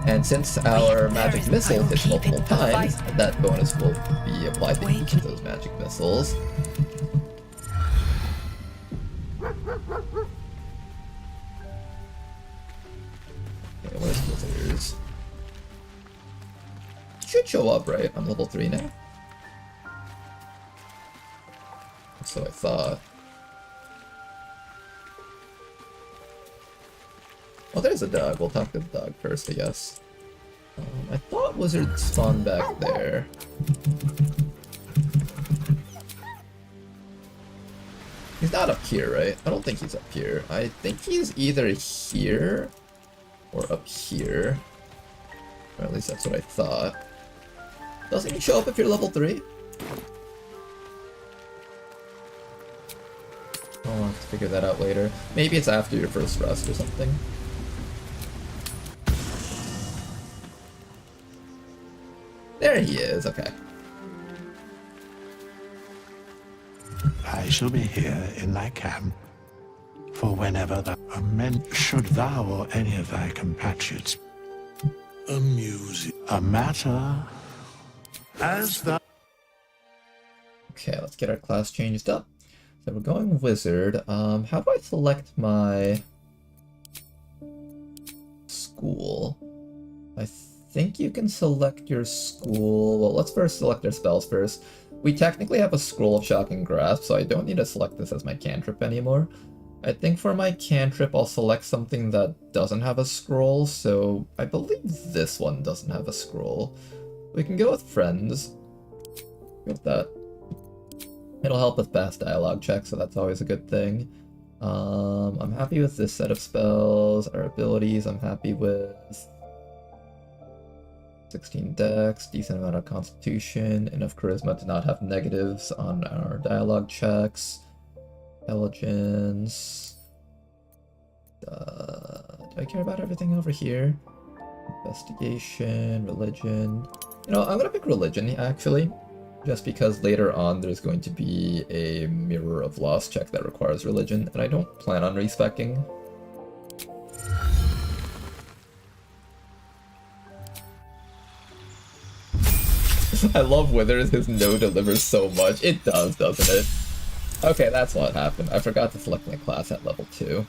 And since our magic missile hits multiple times, that bonus will be applied to each of those magic missiles. Okay, where's Wizards? Should show up, right? I'm level 3 now. So I thought. Oh, there's a dog. We'll talk to the dog first, I guess. I thought Wizard spawned back there. He's not up here, right? I don't think he's up here. I think he's either here or up here. Or at least that's what I thought. Doesn't he show up if you're level 3? I'll have to figure that out later. Maybe it's after your first rest or something. There he is, okay. I shall be here in thy camp for whenever thou should thou or any of thy compatriots amuse a matter as thou. Okay, let's get our class changed up. So we're going Wizard. How do I select my school? I think you can select your school. Well, let's first select our spells first. We technically have a Scroll of Shocking Grasp, so I don't need to select this as my cantrip anymore. I think for my cantrip, I'll select something that doesn't have a scroll, so I believe this one doesn't have a scroll. We can go with Friends. Go with that. It'll help with fast dialogue checks, so that's always a good thing. I'm happy with this set of spells. Our abilities, I'm happy with 16 dex, decent amount of constitution, enough charisma to not have negatives on our dialogue checks. Intelligence. Do I care about everything over here? Investigation, religion. You know, I'm gonna pick religion actually. Just because later on there's going to be a Mirror of Lost check that requires religion, and I don't plan on respecing. I love Withers, his no delivers so much. It does, doesn't it? Okay, that's what happened. I forgot to select my class at level 2.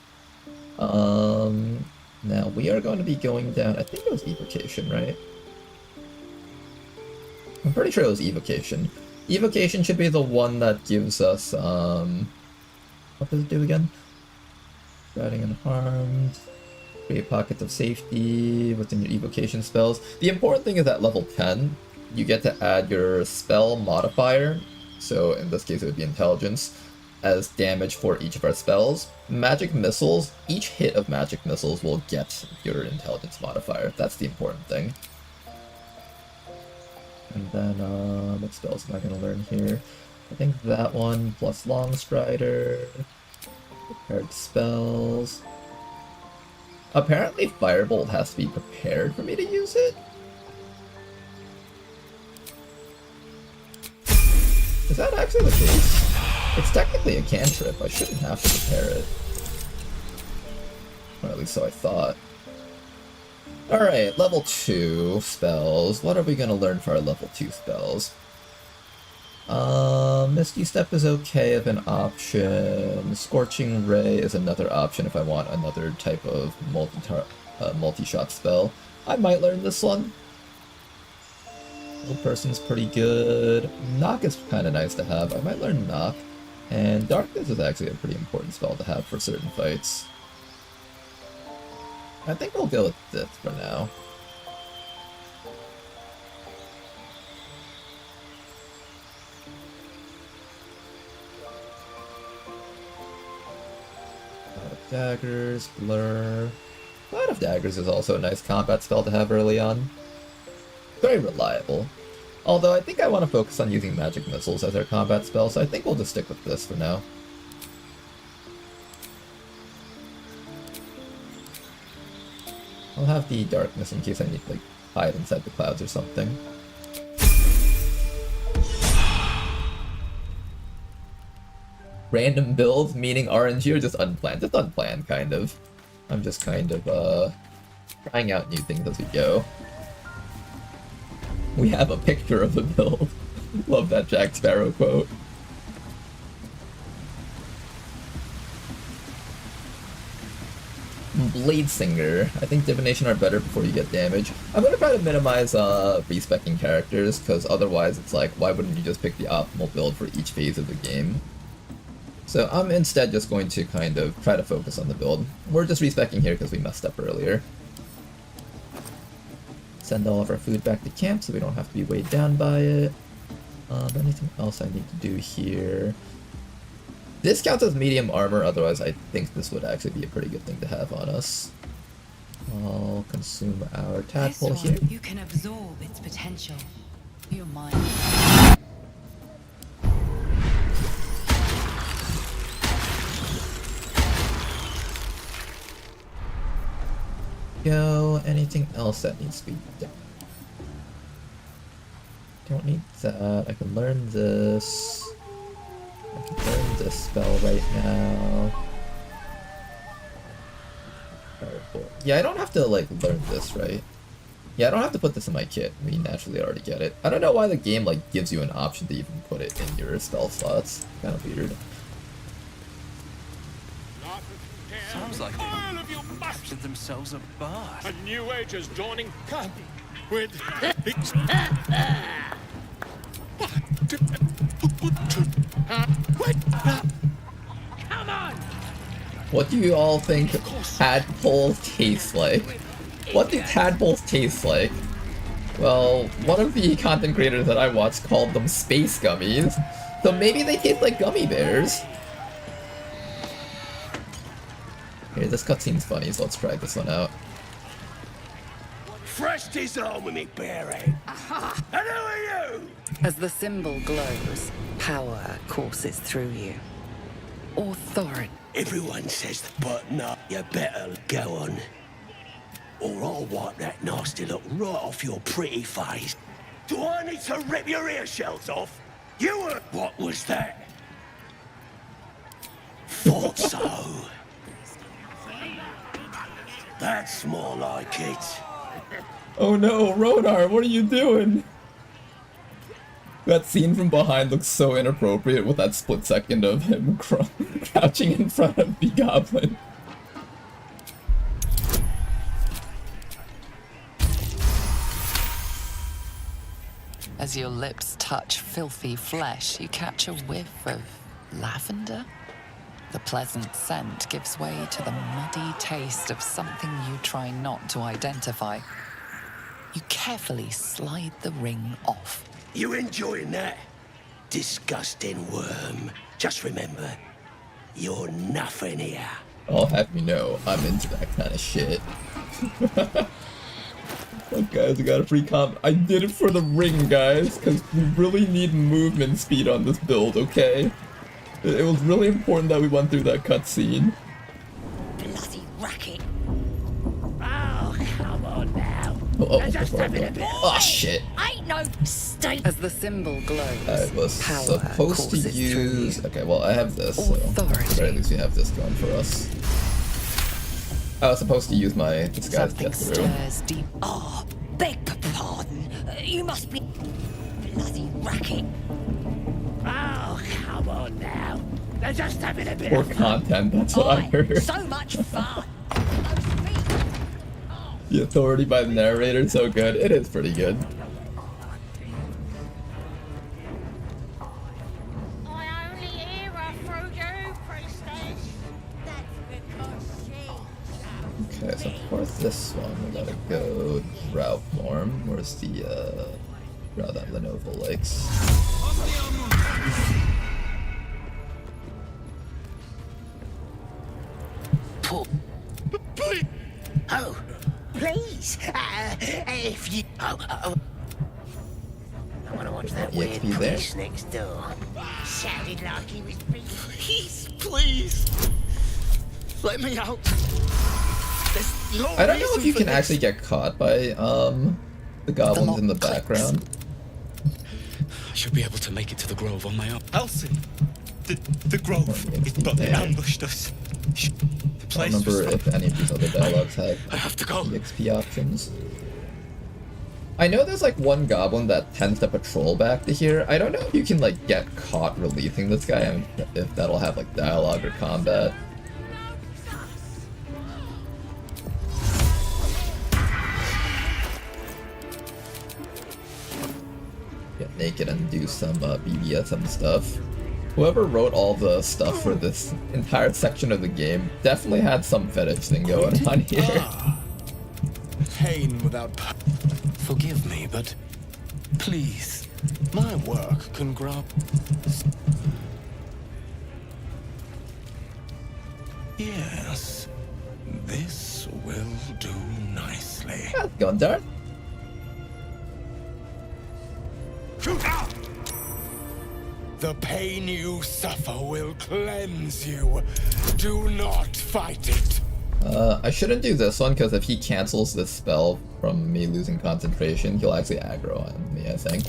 Now we are going to be going down, I think it was Evocation, right? I'm pretty sure it was Evocation. Evocation should be the one that gives us, what does it do again? Riding unharmed, create pockets of safety within your evocation spells. The important thing is at level 10, you get to add your spell modifier, so in this case it would be intelligence, as damage for each of our spells. Magic missiles, each hit of magic missiles will get your intelligence modifier. That's the important thing. And then, what spells am I going to learn here? I think that one, plus Longstrider, prepared spells. Apparently Firebolt has to be prepared for me to use it? Is that actually the case? It's technically a cantrip, I shouldn't have to prepare it. Or at least so I thought. Alright, level 2 spells. What are we gonna learn for our level 2 spells? Misty Step is okay as an option. Scorching Ray is another option if I want another type of multi-shot spell. I might learn this one. Old Person's pretty good. Knock is kind of nice to have. I might learn Knock. And Darkness is actually a pretty important spell to have for certain fights. I think we'll go with this for now. Daggers, Blur. Cloud of Daggers is also a nice combat spell to have early on. Very reliable. Although I think I want to focus on using magic missiles as our combat spell, so I think we'll just stick with this for now. I'll have the darkness in case I need to like hide inside the clouds or something. Random build, meaning RNG, or just unplanned? Just unplanned, kind of. I'm just kind of, trying out new things as we go. We have a picture of the build. Love that Jack Sparrow quote. Bladesinger. I think Divination are better before you get damage. I'm gonna try to minimize respecking characters, because otherwise it's like, why wouldn't you just pick the optimal build for each phase of the game? So I'm instead just going to kind of try to focus on the build. We're just respecking here because we messed up earlier. Send all of our food back to camp so we don't have to be weighed down by it. Anything else I need to do here? This counts as medium armor, otherwise I think this would actually be a pretty good thing to have on us. I'll consume our tadpole here. You can absorb its potential. Your mind. Go. Anything else that needs to be done? Don't need that. I can learn this. I can learn this spell right now. Yeah, I don't have to like learn this, right? Yeah, I don't have to put this in my kit. We naturally already get it. I don't know why the game like gives you an option to even put it in your spell slots. Kind of weird. Sounds like all of you must themselves a bath. A new age is dawning. Come with Come on! What do you all think tadpoles taste like? What do tadpoles taste like? Well, one of the content creators that I watched called them space gummies, so maybe they taste like gummy bears. Here, this cutscene's funny, so let's try this one out. Fresh disarm with me, Barry. And who are you? As the symbol glows, power courses through you. Authority. Everyone says, but no, you better go on. Or I'll wipe that nasty look right off your pretty face. Do I need to rip your ear shells off? You were... What was that? Thought so. That's more like it. Oh no, Ronar, what are you doing? That scene from behind looks so inappropriate with that split second of him crouching in front of the goblin. As your lips touch filthy flesh, you catch a whiff of lavender. The pleasant scent gives way to the muddy taste of something you try not to identify. You carefully slide the ring off. You enjoying that? Disgusting worm. Just remember, you're nothing here. I'll have you know, I'm into that kind of shit. Oh, guys, I got a free comp. I did it for the ring, guys, because we really need movement speed on this build, okay? It was really important that we went through that cutscene. Bloody racket. Oh, come on now. Oh, shit. Ain't no state. As the symbol glows, I was supposed to use... Okay, well, I have this, so... Or at least we have this going for us. I was supposed to use my disguise get through. Deep. Oh, beg pardon. You must be bloody racket. Oh, come on now. They're just having a bit Or of fun. content, that's what I heard. So much fun. The authority by the narrator, so good. It is pretty good. I only hear her through you, priestess. Okay, so for this one, we gotta go Drow form. Where's the, Drow that Lenovo likes? Please. Oh, please. If you... Oh. I want to watch that weird EXP there? priest next door. Sounded like he was being... Please. Let me out. There's no I don't know reason if you for can this. actually get caught by, the goblins in the background. I should be able to make it to the grove on my own. Elsie! The grove. It ambushed us. The I don't place was remember if any of these other dialogues have EXP options. I know there's like one goblin that tends to patrol back to here. I don't know if you can like get caught releasing this guy and if that'll have like dialogue or combat. Get naked and do some BDSM stuff. Whoever wrote all the stuff for this entire section of the game definitely had some fetish thing going on here. Pain without... Forgive me, but... Please. My work can grab... Yes. This will do nicely. Gundar? The pain you suffer will cleanse you. Do not fight it. I shouldn't do this one because if he cancels this spell from me losing concentration, he'll actually aggro on me, I think.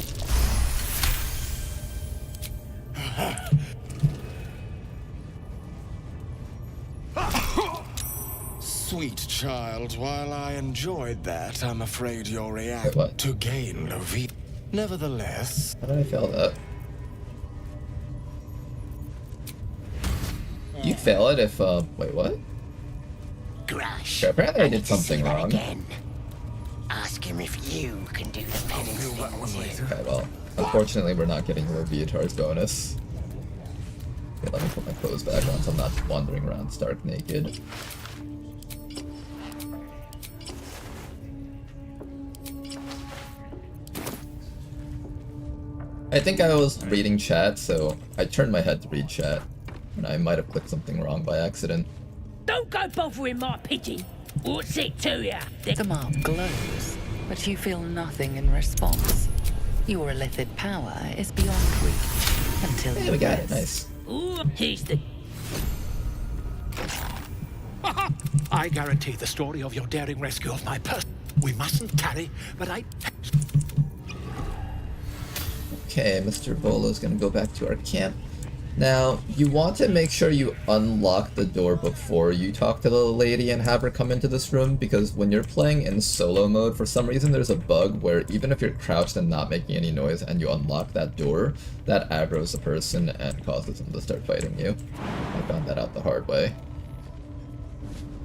Sweet child, while I enjoyed that, I'm afraid your react what? to gain Levi. Nevertheless... How did I fail that? You fail it if, wait, what? Grush. Okay, apparently I need did to something see that wrong. Again. Ask him if you can do the penance thing too. Okay, well, unfortunately we're not getting Leviatar's bonus. Okay, let me put my clothes back on so I'm not wandering around stark naked. I think I was reading chat, so I turned my head to read chat, and I might have clicked something wrong by accident. Don't go bothering my pigeon. What's it to ya? The mark glows, but you feel nothing in response. Your illithid power is beyond reach until Hey, you we got it, miss. nice. Ooh, here's the... I guarantee the story of your daring rescue of my person. We mustn't tarry, but I... Okay, Mr. Volo's gonna go back to our camp. Now, you want to make sure you unlock the door before you talk to the lady and have her come into this room, because when you're playing in solo mode, for some reason there's a bug where even if you're crouched and not making any noise and you unlock that door, that aggroes the person and causes them to start fighting you. I found that out the hard way.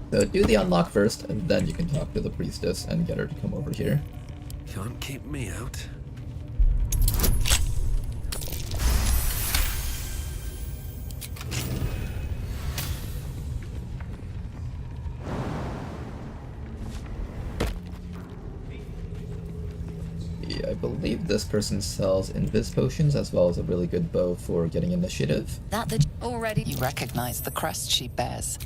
So do the unlock first, and then you can talk to the priestess and get her to come over here. Can't keep me out. believe this person sells invis potions as well as a really good bow for getting initiative. Already you recognize the crest she bears.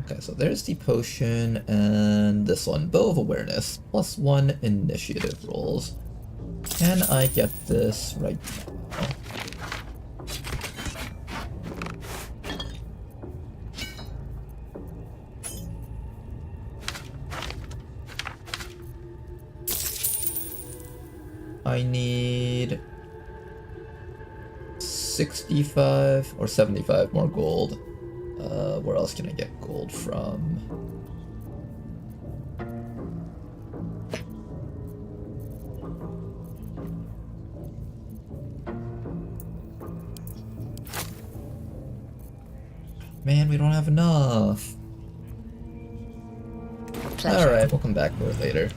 Okay, so there's the potion, and this one, Bow of Awareness, +1 initiative rolls. Can I get this right now? I need 65 or 75 more gold. Where else can I get gold from? Man, we don't have enough. Alright, we'll come back for it later.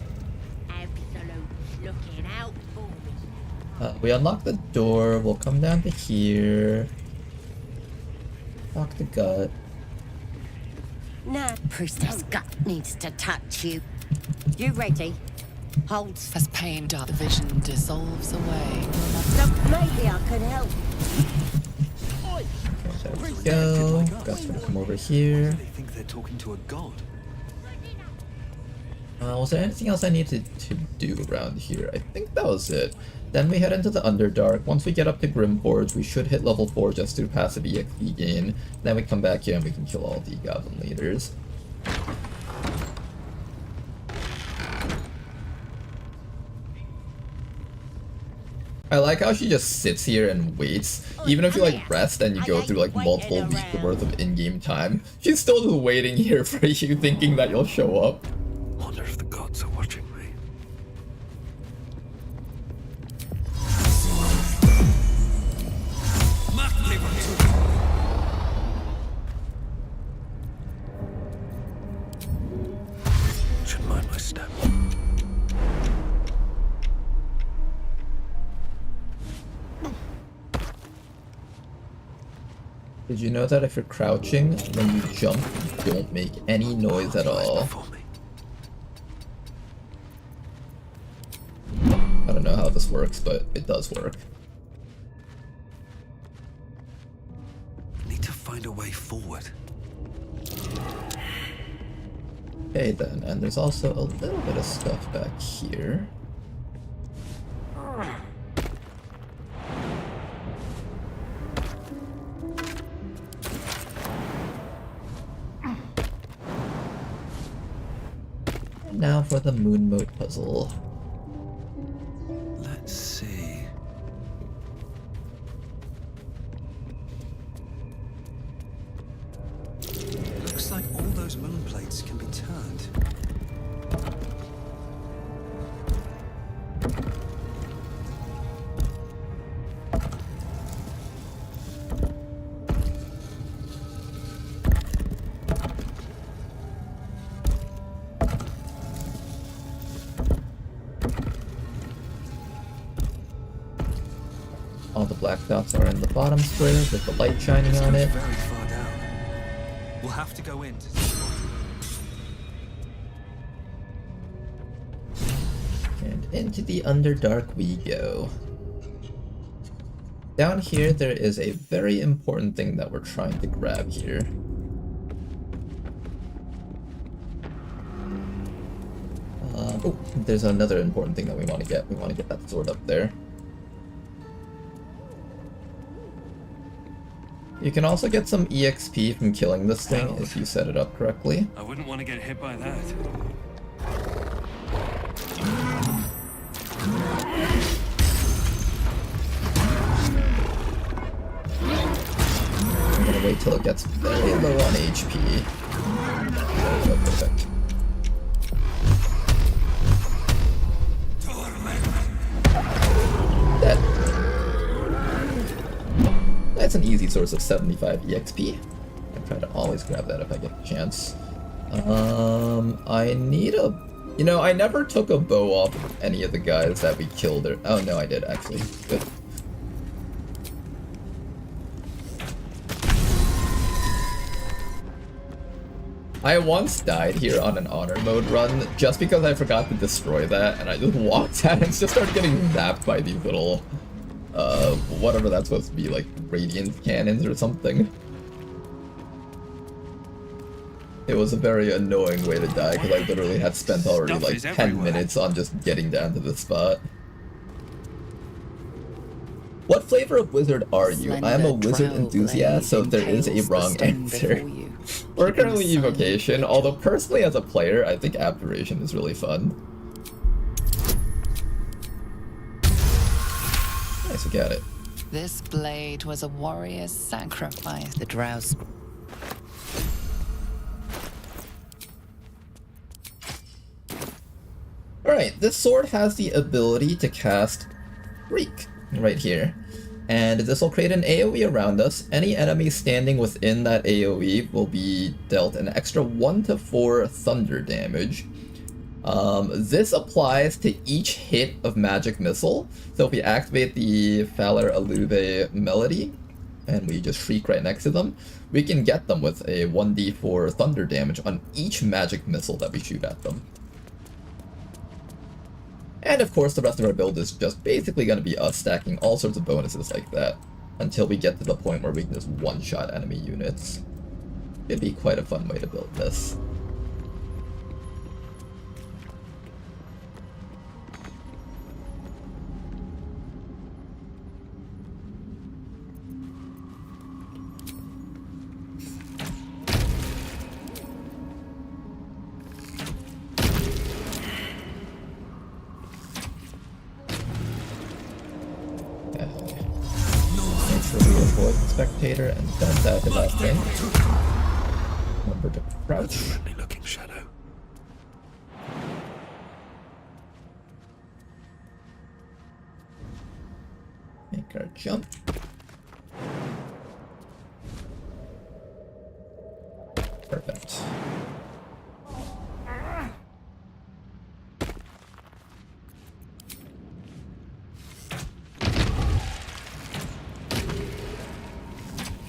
We unlock the door, we'll come down to here. Lock the gut. No, Priestess Gut needs to touch you. You ready? Hold. As pain dark, the vision dissolves away. So maybe I could help. There we go. Got some from over here. They think they're talking to a god. Was there anything else I needed to do around here? I think that was it. Then we head into the Underdark. Once we get up to Grimforge, we should hit level 4 just through passive EXP gain. Then we come back here and we can kill all the goblin leaders. I like how she just sits here and waits. Even if you like rest and you go through like multiple weeks worth of in-game time, she's still just waiting here for you, thinking that you'll show up. Wonder if the gods are watching me. Should mind my step. Did you know that if you're crouching, when you jump, you don't make any noise at all? I don't know how this works, but it does work. Need to find a way forward. Okay then, and there's also a little bit of stuff back here. And now for the moon moat puzzle. Let's see. Looks like all those moon plates can be turned. All the black dots are in the bottom square with the light shining on it. Very far down. We'll have to go in to see And into the Underdark we go. Down here there is a very important thing that we're trying to grab here. Oh, there's another important thing that we want to get. We want to get that sword up there. You can also get some EXP from killing this thing if you set it up correctly. I wouldn't want to get hit by that. I'm gonna wait till it gets very low on HP. There we go, perfect. Dead. That's an easy source of 75 EXP. I try to always grab that if I get a chance. I need a... You know, I never took a bow off of any of the guys that we killed. Or... Oh, no, I did, actually. Good. I once died here on an honor mode run just because I forgot to destroy that, and I just walked out and just started getting zapped by these little, whatever that's supposed to be, like radiant cannons or something. It was a very annoying way to die because I literally had spent already like 10 minutes on just getting down to the spot. What flavor of wizard are you? I am a wizard enthusiast, so there is a wrong answer. We're currently evocation, although personally as a player, I think abjuration is really fun. Nice, we got it. This blade was a warrior's sacrifice. The drows. Alright, this sword has the ability to cast Reek right here. And this will create an AoE around us. Any enemy standing within that AoE will be dealt an extra 1 to 4 thunder damage. This applies to each hit of Magic Missile. So if we activate the Falar Alube Melody, and we just shriek right next to them, we can get them with a 1d4 thunder damage on each Magic Missile that we shoot at them. And of course the rest of our build is just basically going to be us stacking all sorts of bonuses like that, until we get to the point where we can just one-shot enemy units. It'd be quite a fun way to build this. Spectator and don't die to that thing. Remember to crouch. Friendly looking shadow. Make our jump. Perfect.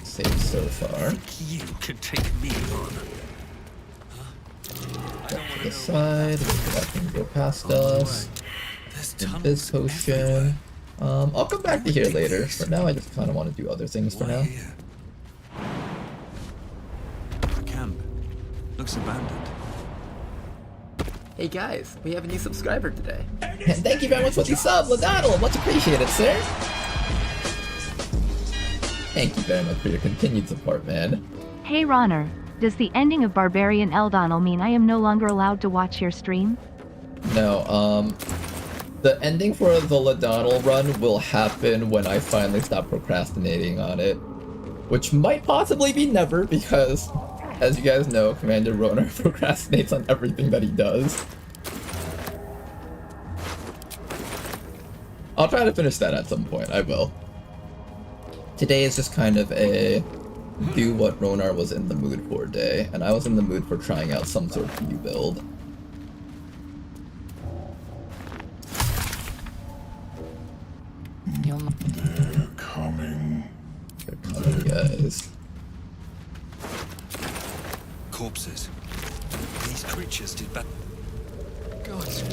Safe so far. You can take me on. Step to the side, that can go past us. This potion. I'll come back to here later. For now, I just kind of want to do other things for now. The camp looks abandoned. Hey guys, we have a new subscriber today. And thank you very much for the sub, Ladadle! Much appreciated, sir! Thank you very much for your continued support, man. Hey Ronner, does the ending of Barbarian Eldonal mean I am no longer allowed to watch your stream? No, the ending for the Ladonal run will happen when I finally stop procrastinating on it. Which might possibly be never, because, as you guys know, Commander Ronar procrastinates on everything that he does. I'll try to finish that at some point, I will. Today is just kind of a do what Ronar was in the mood for day, and I was in the mood for trying out some sort of new build. They're coming. They're coming, guys. Corpses. These creatures did bad. Gods.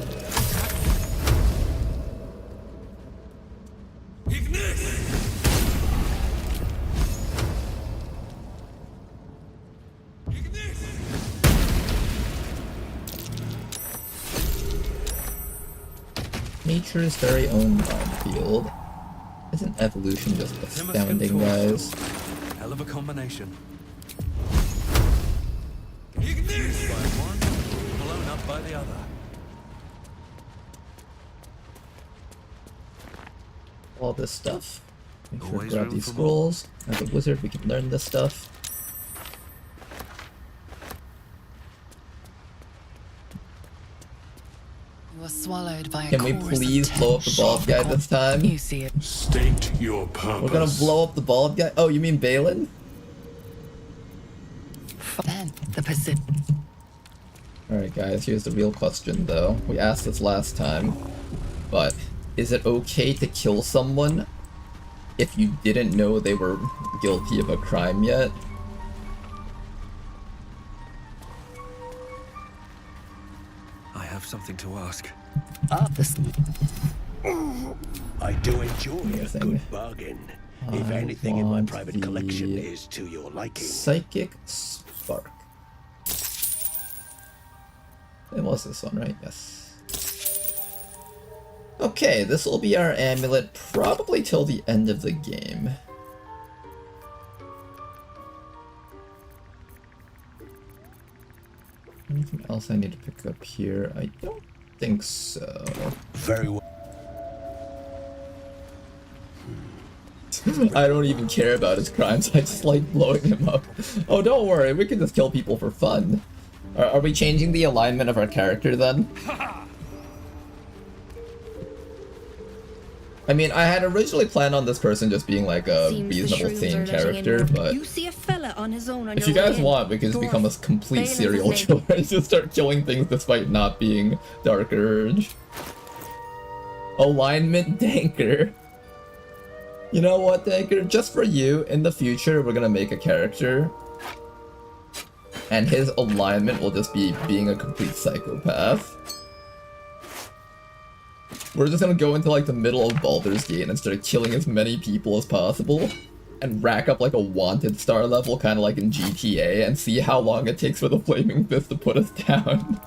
Nature's very own minefield. Isn't evolution just astounding, guys? Hell of a combination. Used by one, blown up by the other. All this stuff. Make sure to grab these scrolls. As a wizard, we can learn this stuff. Swallowed by Can we please blow up the bald guy this time? You see it. State your purpose. We're gonna blow up the bald guy? Oh, you mean Balin? Then the Pacific. Alright guys, here's the real question though. We asked this last time, but is it okay to kill someone if you didn't know they were guilty of a crime yet? something to ask. I do enjoy a Anything. good bargain. If I anything in my want private the collection is to your liking. Psychic Spark. It was this one, right? Yes. Okay, this will be our amulet probably till the end of the game. Anything else I need to pick up here? I don't think so. Very well. I don't even care about his crimes, I just like blowing him up. Oh, don't worry, we can just kill people for fun. Are we changing the alignment of our character then? I mean, I had originally planned on this person just being like a reasonable, sane character, but You see a fella on his own on if your you guys way in. want, we can just become a complete Balin's serial his killer and just start killing things despite not being Dark Urge. Alignment Danker. You know what, Danker? Just for you, in the future, we're gonna make a character. And his alignment will just be being a complete psychopath. We're just gonna go into like the middle of Baldur's Gate and start killing as many people as possible. And rack up like a wanted star level, kind of like in GTA, and see how long it takes for the Flaming Fist to put us down.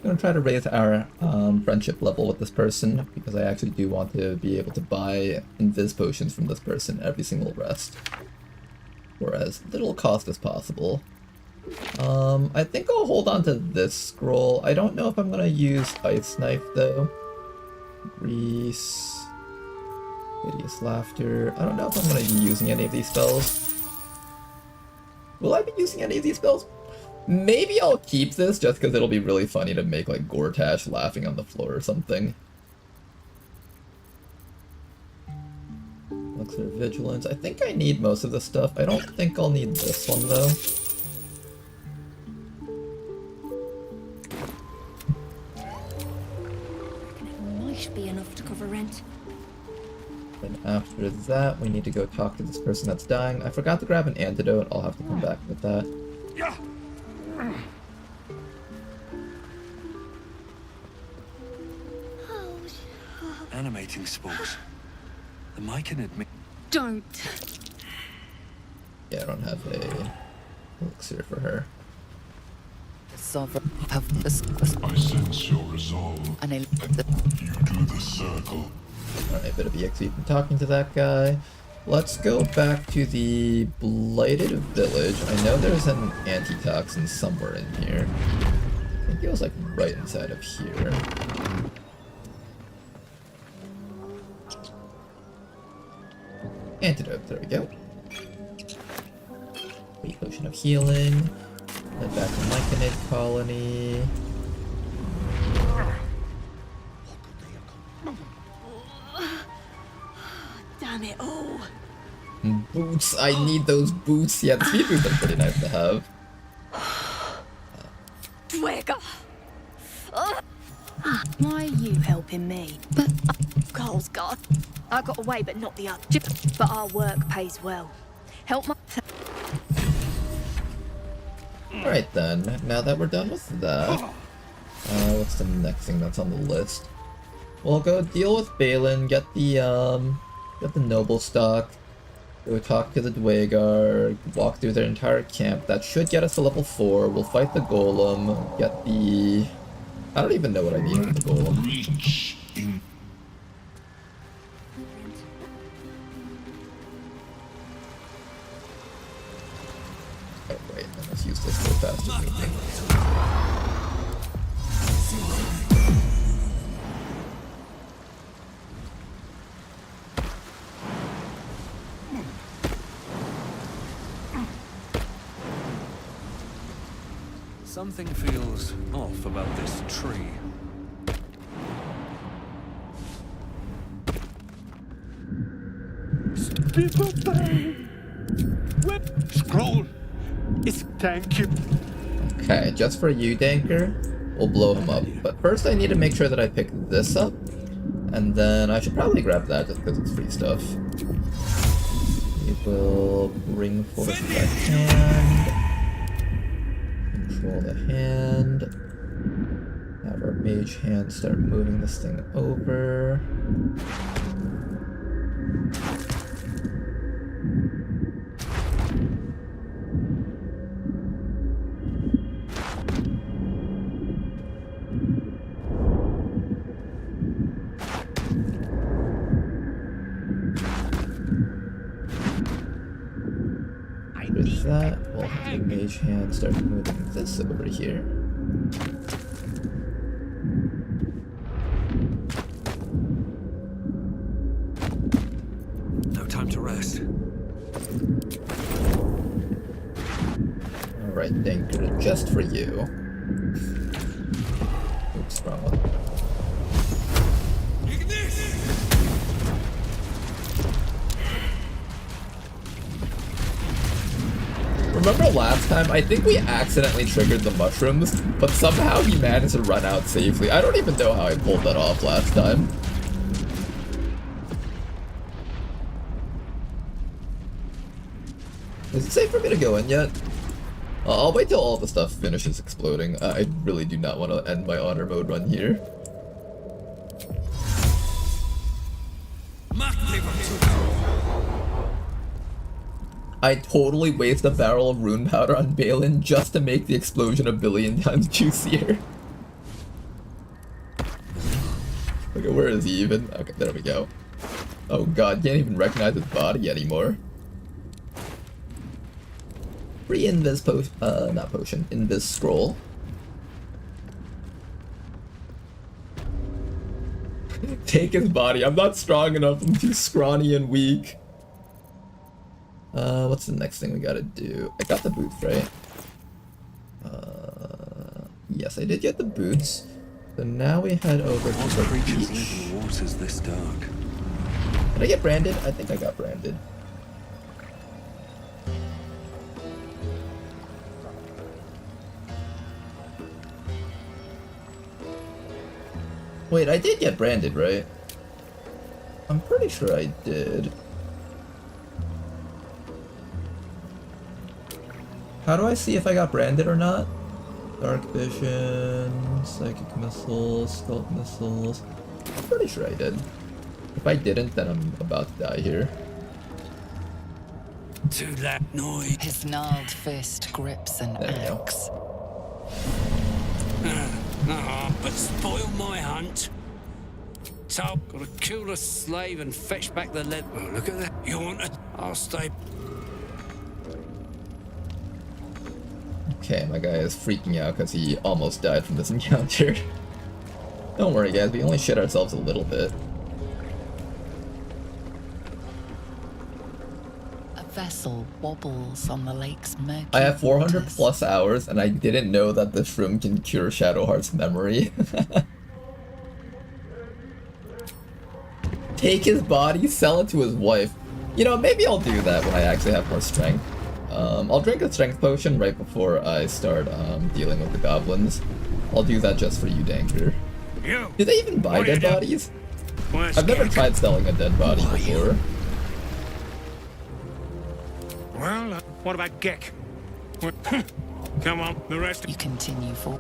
I'm gonna try to raise our friendship level with this person because I actually do want to be able to buy invis potions from this person every single rest for as little cost as possible. I think I'll hold on to this scroll. I don't know if I'm gonna use Ice Knife though. Grease, Hideous Laughter. I don't know if I'm gonna be using any of these spells. Will I be using any of these spells? Maybe I'll keep this just because it'll be really funny to make like Gortash laughing on the floor or something. Elixir of Vigilance. I think I need most of this stuff. I don't think I'll need this one though. Might be enough to cover rent. And after that, we need to go talk to this person that's dying. I forgot to grab an antidote. I'll have to come back with that. Animating spores. The mic can admit. Don't. Yeah, I don't have a elixir for her. Sovereign have this. I sense your resolve. And You do the circle. Alright, bit of EXP from talking to that guy. Let's go back to the Blighted Village. I know there's an antitoxin somewhere in here. I think it was like right inside of here. Antidote, there we go. Wait, potion of healing. Head back to Myconid Colony. Damn it all. Boots, I need those boots. Yeah, the speed boots are pretty nice to have. Dwagger. Why are you helping me? But Carl's gone. I got away, but not the other. But our work pays well. Help my. Alright then, now that we're done with that, what's the next thing that's on the list? We'll go deal with Balin, get the noble stock, go talk to the Dwagar, walk through their entire camp. That should get us to level 4. We'll fight the golem, get the... I don't even know what I need for the golem. Oh wait, let's use this for faster moving. Something feels off about this tree. Scroll. It's thank you. Okay, just for you, Danker, we'll blow him up. But first I need to make sure that I pick this up, and then I should probably grab that just because it's free stuff. We will bring forward the hand, control the hand, have our mage hand start moving this thing over. With that, we'll have the mage hand start moving this over here. No time to rest. Alright, Danker, just for you. Oops, wrong one. Remember last time? I think we accidentally triggered the mushrooms, but somehow he managed to run out safely. I don't even know how I pulled that off last time. Is it safe for me to go in yet? I'll wait till all the stuff finishes exploding. I really do not want to end my honor mode run here. I totally waste a barrel of rune powder on Balin just to make the explosion a billion times juicier. Okay, where is he even? Okay, there we go. Oh god, can't even recognize his body anymore. Free invis potion, not potion, invis scroll. Take his body, I'm not strong enough, I'm too scrawny and weak. What's the next thing we gotta do? I got the boots, right? Yes, I did get the boots. So now we head over to the beach. The water's this dark. Did I get branded? I think I got branded. Wait, I did get branded, right? I'm pretty sure I did. How do I see if I got branded or not? Dark vision, psychic missiles, stealth missiles. I'm pretty sure I did. If I didn't, then I'm about to die here. To that noise. His gnarled fist grips an axe. But spoil my hunt. So, gotta kill the slave and fetch back the lead. Oh, look at that. You want it? I'll stay. Okay, my guy is freaking out because he almost died from this encounter. Don't worry guys, we only shit ourselves a little bit. A vessel wobbles on the lake's murky I have 400 waters. plus hours and I didn't know that this room can cure Shadowheart's memory. Take his body, sell it to his wife. You know, maybe I'll do that when I actually have more strength. I'll drink a strength potion right before I start dealing with the goblins. I'll do that just for you, Danker. Do they even buy dead bodies? I've never tried selling a dead body before. Well, what about Gek? Come on, the rest. You continue for.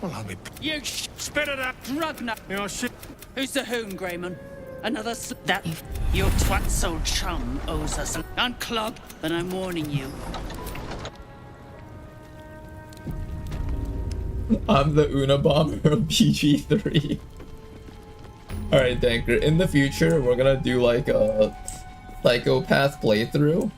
Well, I'll be. You spit it up, Ragnar. Your shit. Who's the hoon, Greyman? Another that your twat's old chum owes us an unclog, then I'm warning you. I'm the Unabomber of PG3. Alright, Danker, in the future, we're gonna do like a psychopath playthrough,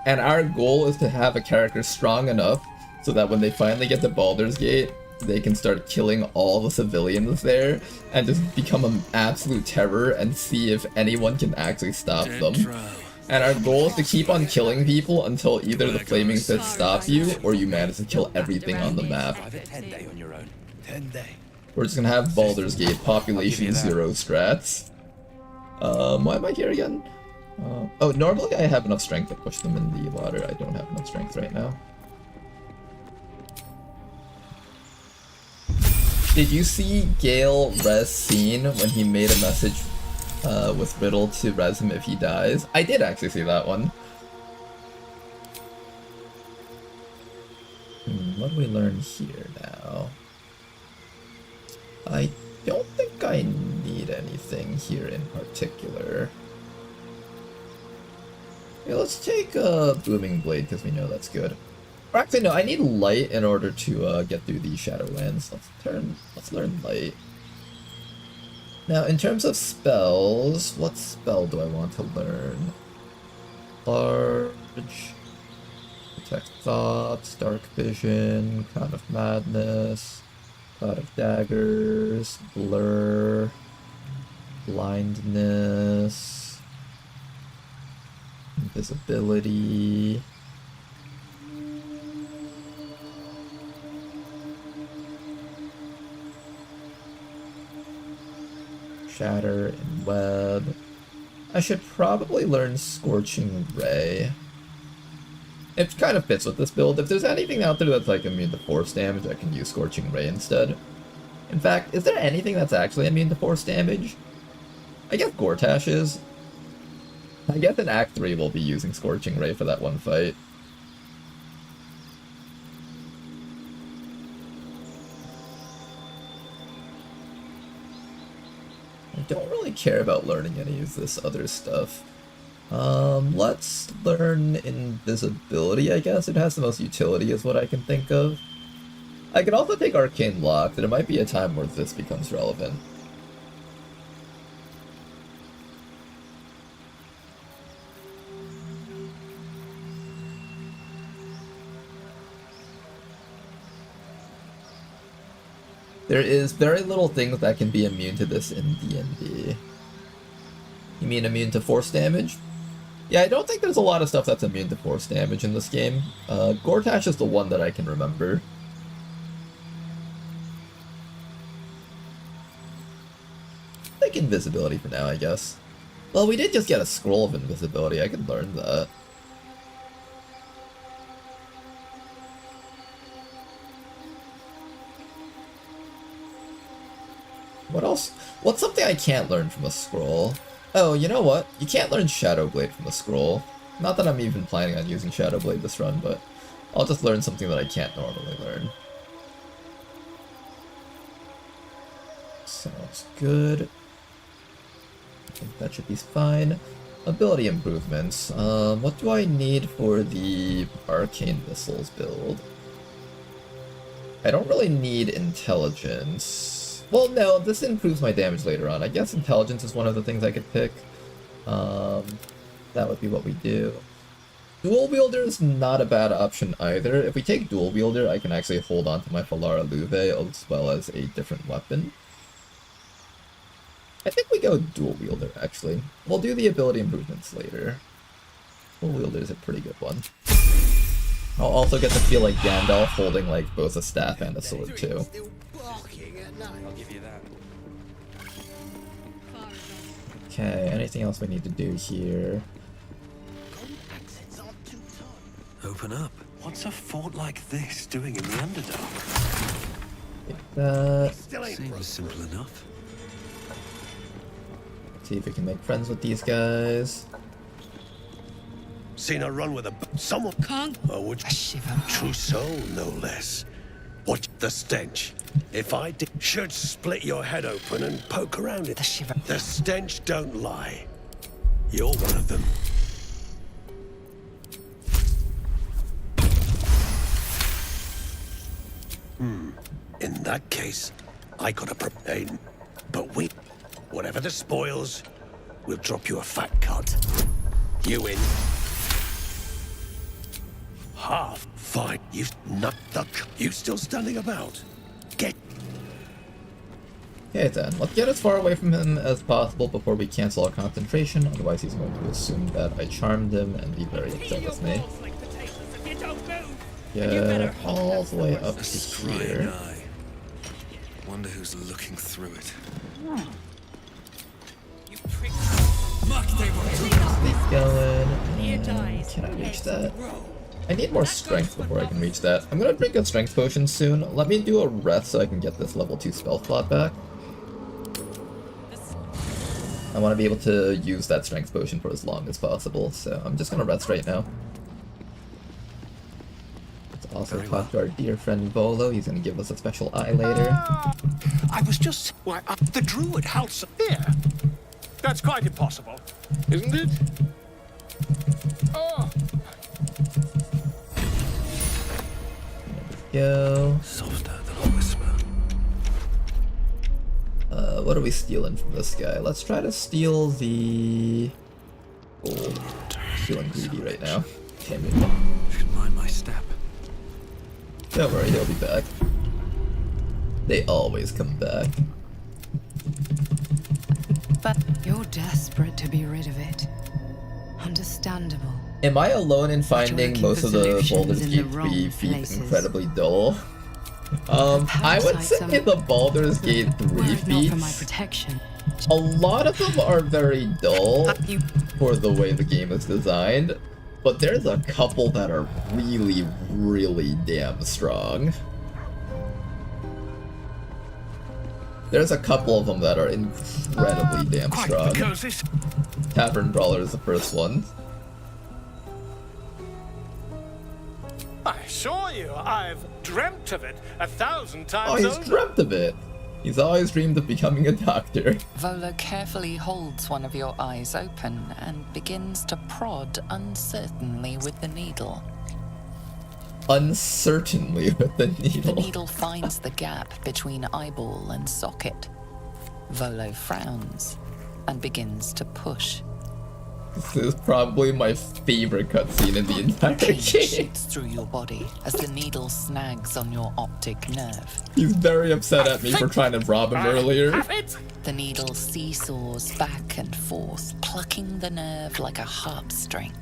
and our goal is to have a character strong enough so that when they finally get to Baldur's Gate, they can start killing all the civilians there and just become an absolute terror and see if anyone can actually stop them. And our goal is to keep on killing people until either the Flaming Fist stop you or you manage to kill everything on the map. We're just gonna have Baldur's Gate population 0 strats. Why am I here again? Oh, normally I have enough strength to push them in the water. I don't have enough strength right now. Did you see Gale res scene when he made a message with Riddle to res him if he dies? I did actually see that one. What do we learn here now? I don't think I need anything here in particular. Yeah, let's take Booming Blade because we know that's good. Or actually, no, I need Light in order to get through these Shadowlands. Let's learn Light. Now, in terms of spells, what spell do I want to learn? Large, Detect Thoughts, Dark Vision, Crown of Madness, Cloud of Daggers, Blur, Blindness, Invisibility. Shatter and Web. I should probably learn Scorching Ray. It kind of fits with this build. If there's anything out there that's like immune to force damage, I can use Scorching Ray instead. In fact, is there anything that's actually immune to force damage? I guess Gortash is. I guess in Act 3 we'll be using Scorching Ray for that one fight. I don't really care about learning any of this other stuff. Let's learn Invisibility, I guess. It has the most utility is what I can think of. I could also take Arcane Lock, there might be a time where this becomes relevant. There is very little things that can be immune to this in D&D. You mean immune to force damage? Yeah, I don't think there's a lot of stuff that's immune to force damage in this game. Gortash is the one that I can remember. Like Invisibility for now, I guess. Well, we did just get a Scroll of Invisibility, I could learn that. What else? What's something I can't learn from a scroll? Oh, you know what? You can't learn Shadowblade from a scroll. Not that I'm even planning on using Shadowblade this run, but I'll just learn something that I can't normally learn. Sounds good. I think that should be fine. Ability improvements. What do I need for the Arcane Missiles build? I don't really need Intelligence. Well, no, this improves my damage later on. I guess Intelligence is one of the things I could pick. That would be what we do. Dual Wielder is not a bad option either. If we take Dual Wielder, I can actually hold on to my Falara Luve as well as a different weapon. I think we go Dual Wielder, actually. We'll do the ability improvements later. Dual Wielder is a pretty good one. I'll also get to feel like Gandalf holding like both a staff and a sword too. I'll give you that. Okay, anything else we need to do here? Open up. What's a fort like this doing in the Underdark? Take that. Seems simple enough. See if we can make friends with these guys. Seen her run with someone. Can't. Oh, would true soul, no less. What the stench? If I did, should split your head open and poke around it. The stench don't lie. You're one of them. In that case, I got a propane. But whatever the spoils, we'll drop you a fat cut. You in? Half. Fine. You nut duck. You still standing about? Get. Okay then, let's get as far away from him as possible before we cancel our concentration, otherwise he's going to assume that I charmed him and be very upset with me. Yeah, all the way up to here. Wonder who's looking through it. Keep going. And can I reach that? I need more strength before I can reach that. I'm gonna drink a strength potion soon. Let me do a rest so I can get this level 2 spell slot back. I want to be able to use that strength potion for as long as possible, so I'm just gonna rest right now. Let's also talk to our dear friend Volo. He's gonna give us a special eye later. I was just... Why, the druid Halsa here. That's quite impossible, isn't it? Oh! Go. Softer than a whisper. What are we stealing from this guy? Let's try to steal the gold. Feeling greedy right now. Damn it. Should mind my step. Don't worry, he'll be back. They always come back. But you're desperate to be rid of it. Understandable. Am I alone in finding looking most for of the solutions Baldur's in the Gate wrong 3 feats places. incredibly dull? I would say the Baldur's Gate 3 Were it not for my feats, protection. a lot of them are very dull for the way the game is designed, but there's a couple that are really, really damn strong. There's a couple of them that are incredibly damn strong. Tavern Brawler is the first one. I assure you, I've dreamt of it 1,000 Oh, times he's over. dreamt of it! He's always dreamed of becoming a doctor. Volo carefully holds one of your eyes open and begins to prod uncertainly with the needle. Uncertainly with the The needle. needle finds the gap between eyeball and socket. Volo frowns and begins to push. This is probably my favorite cutscene in the entire Pain game. shoots through your body as the needle snags on your optic nerve. He's very upset at me for trying to rob him earlier. The needle seesaws back and forth, plucking the nerve like a harp string.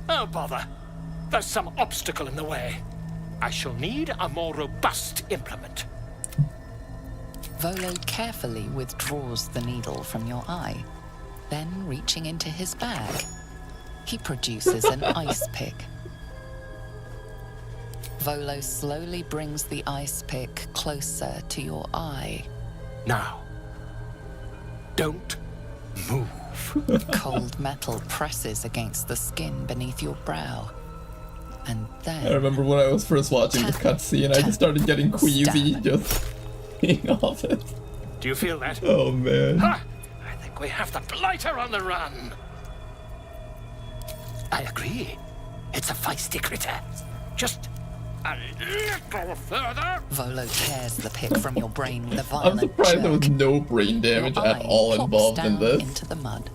Oh, bother. There's some obstacle in the way. I shall need a more robust implement. Volo carefully withdraws the needle from your eye. Then, reaching into his bag, he produces an ice pick. Volo slowly brings the ice pick closer to your eye. Now, don't move. Cold metal presses against the skin beneath your brow. And then... I remember when I was first watching this cutscene, I just started getting queasy just seeing all of it. Do you feel that? Oh man. Ha! I think we have the blighter on the run. I agree. It's a feisty critter. Just a little further. Volo tears the pick from your brain with a I'm violent surprised there was jerk. no brain damage Your at eye all plops involved in down this. into the mud.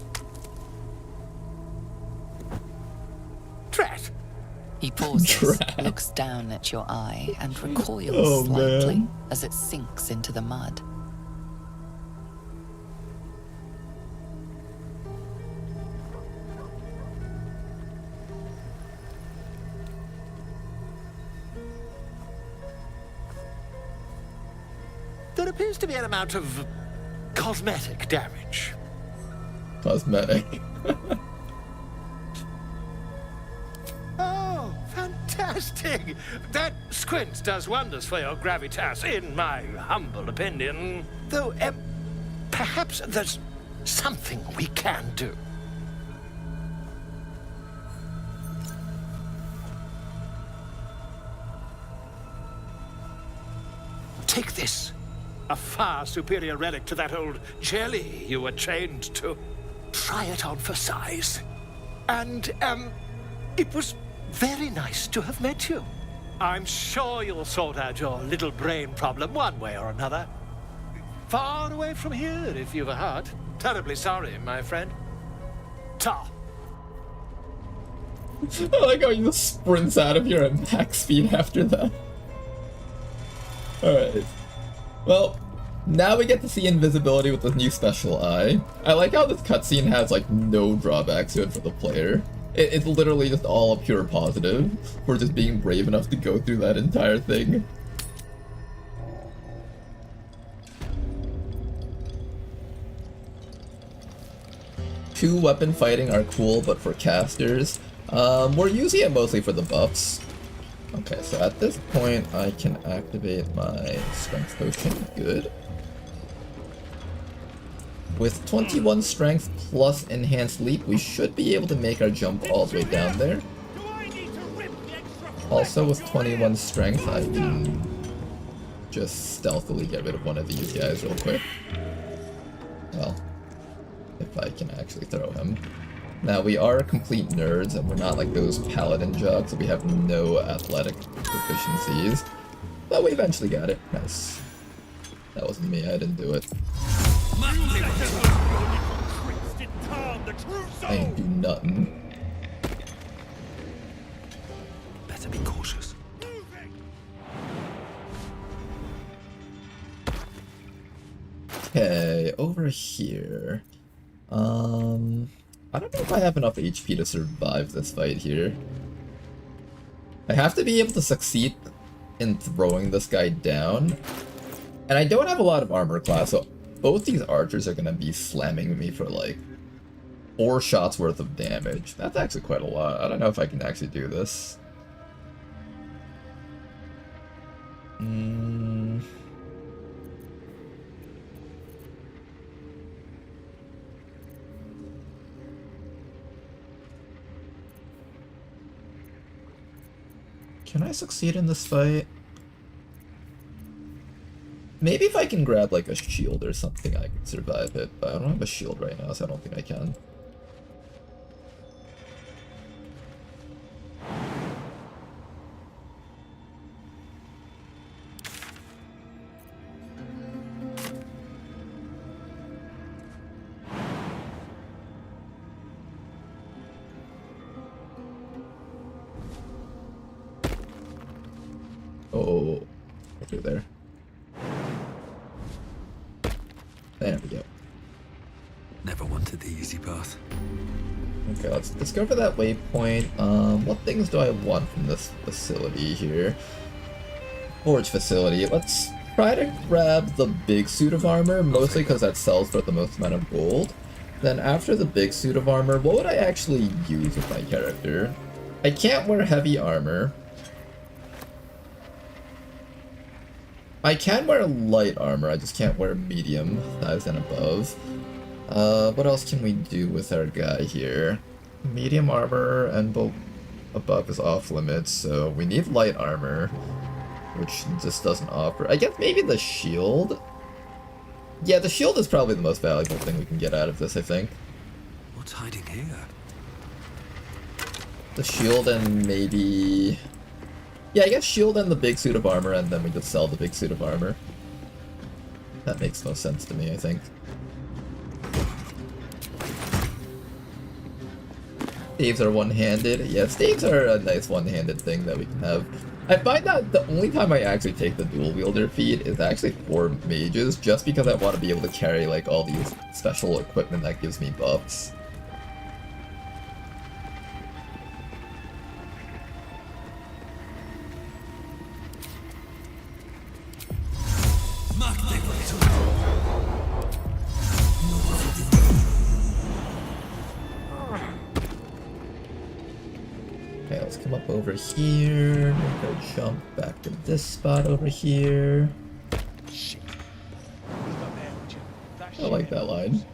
Drat. He pauses, Drat. looks down at your eye, and recoils Oh, slightly man. as it sinks into the mud. There appears to be an amount of cosmetic damage. Cosmetic. Oh, fantastic! That squint does wonders for your gravitas, in my humble opinion. Though, perhaps there's something we can do. Take this. A far superior relic to that old jelly you were chained to. Try it on for size. And, it was very nice to have met you. I'm sure you'll sort out your little brain problem one way or another. Far away from here, if you've a heart. Terribly sorry, my friend. Ta. I like how he just sprints out of here at max speed after that. Alright. Well, now we get to see invisibility with this new special eye. I like how this cutscene has like no drawbacks to it for the player. It's literally just all a pure positive for just being brave enough to go through that entire thing. Two weapon fighting are cool, but for casters, we're using it mostly for the buffs. Okay, so at this point, I can activate my strength potion. Good. With 21 strength plus enhanced leap, we should be able to make our jump all the way down there. Also, with 21 strength, I can just stealthily get rid of one of these guys real quick. Well, if I can actually throw him. Now, we are complete nerds, and we're not like those paladin jugs, so we have no athletic proficiencies. But we eventually got it. Nice. That wasn't me, I didn't do it. I ain't do nothing. Better be cautious. Okay, over here. I don't know if I have enough HP to survive this fight here. I have to be able to succeed in throwing this guy down. And I don't have a lot of armor class, so both these archers are gonna be slamming me for like 4 shots worth of damage. That's actually quite a lot. I don't know if I can actually do this. Can I succeed in this fight? Maybe if I can grab like a shield or something I can survive it, but I don't have a shield right now, so I don't think I can. Oh, over there. There we go. Never wanted the easy path. Okay, let's discover that waypoint. What things do I want from this facility here? Forge facility. Let's try to grab the big suit of armor, mostly because that sells for the most amount of gold. Then after the big suit of armor, what would I actually use with my character? I can't wear heavy armor. I can wear light armor, I just can't wear medium, thighs and above. What else can we do with our guy here? Medium armor and above is off limits, so we need light armor, which just doesn't offer. I guess maybe the shield? Yeah, the shield is probably the most valuable thing we can get out of this, I think. What's hiding here? The shield and maybe... Yeah, I guess shield and the big suit of armor, and then we just sell the big suit of armor. That makes most sense to me, I think. Staves are one-handed. Yeah, staves are a nice one-handed thing that we can have. I find that the only time I actually take the dual wielder feat is actually for mages, just because I want to be able to carry like all these special equipment that gives me buffs. Okay, let's come up over here, make our jump back to this spot over here. I like that line.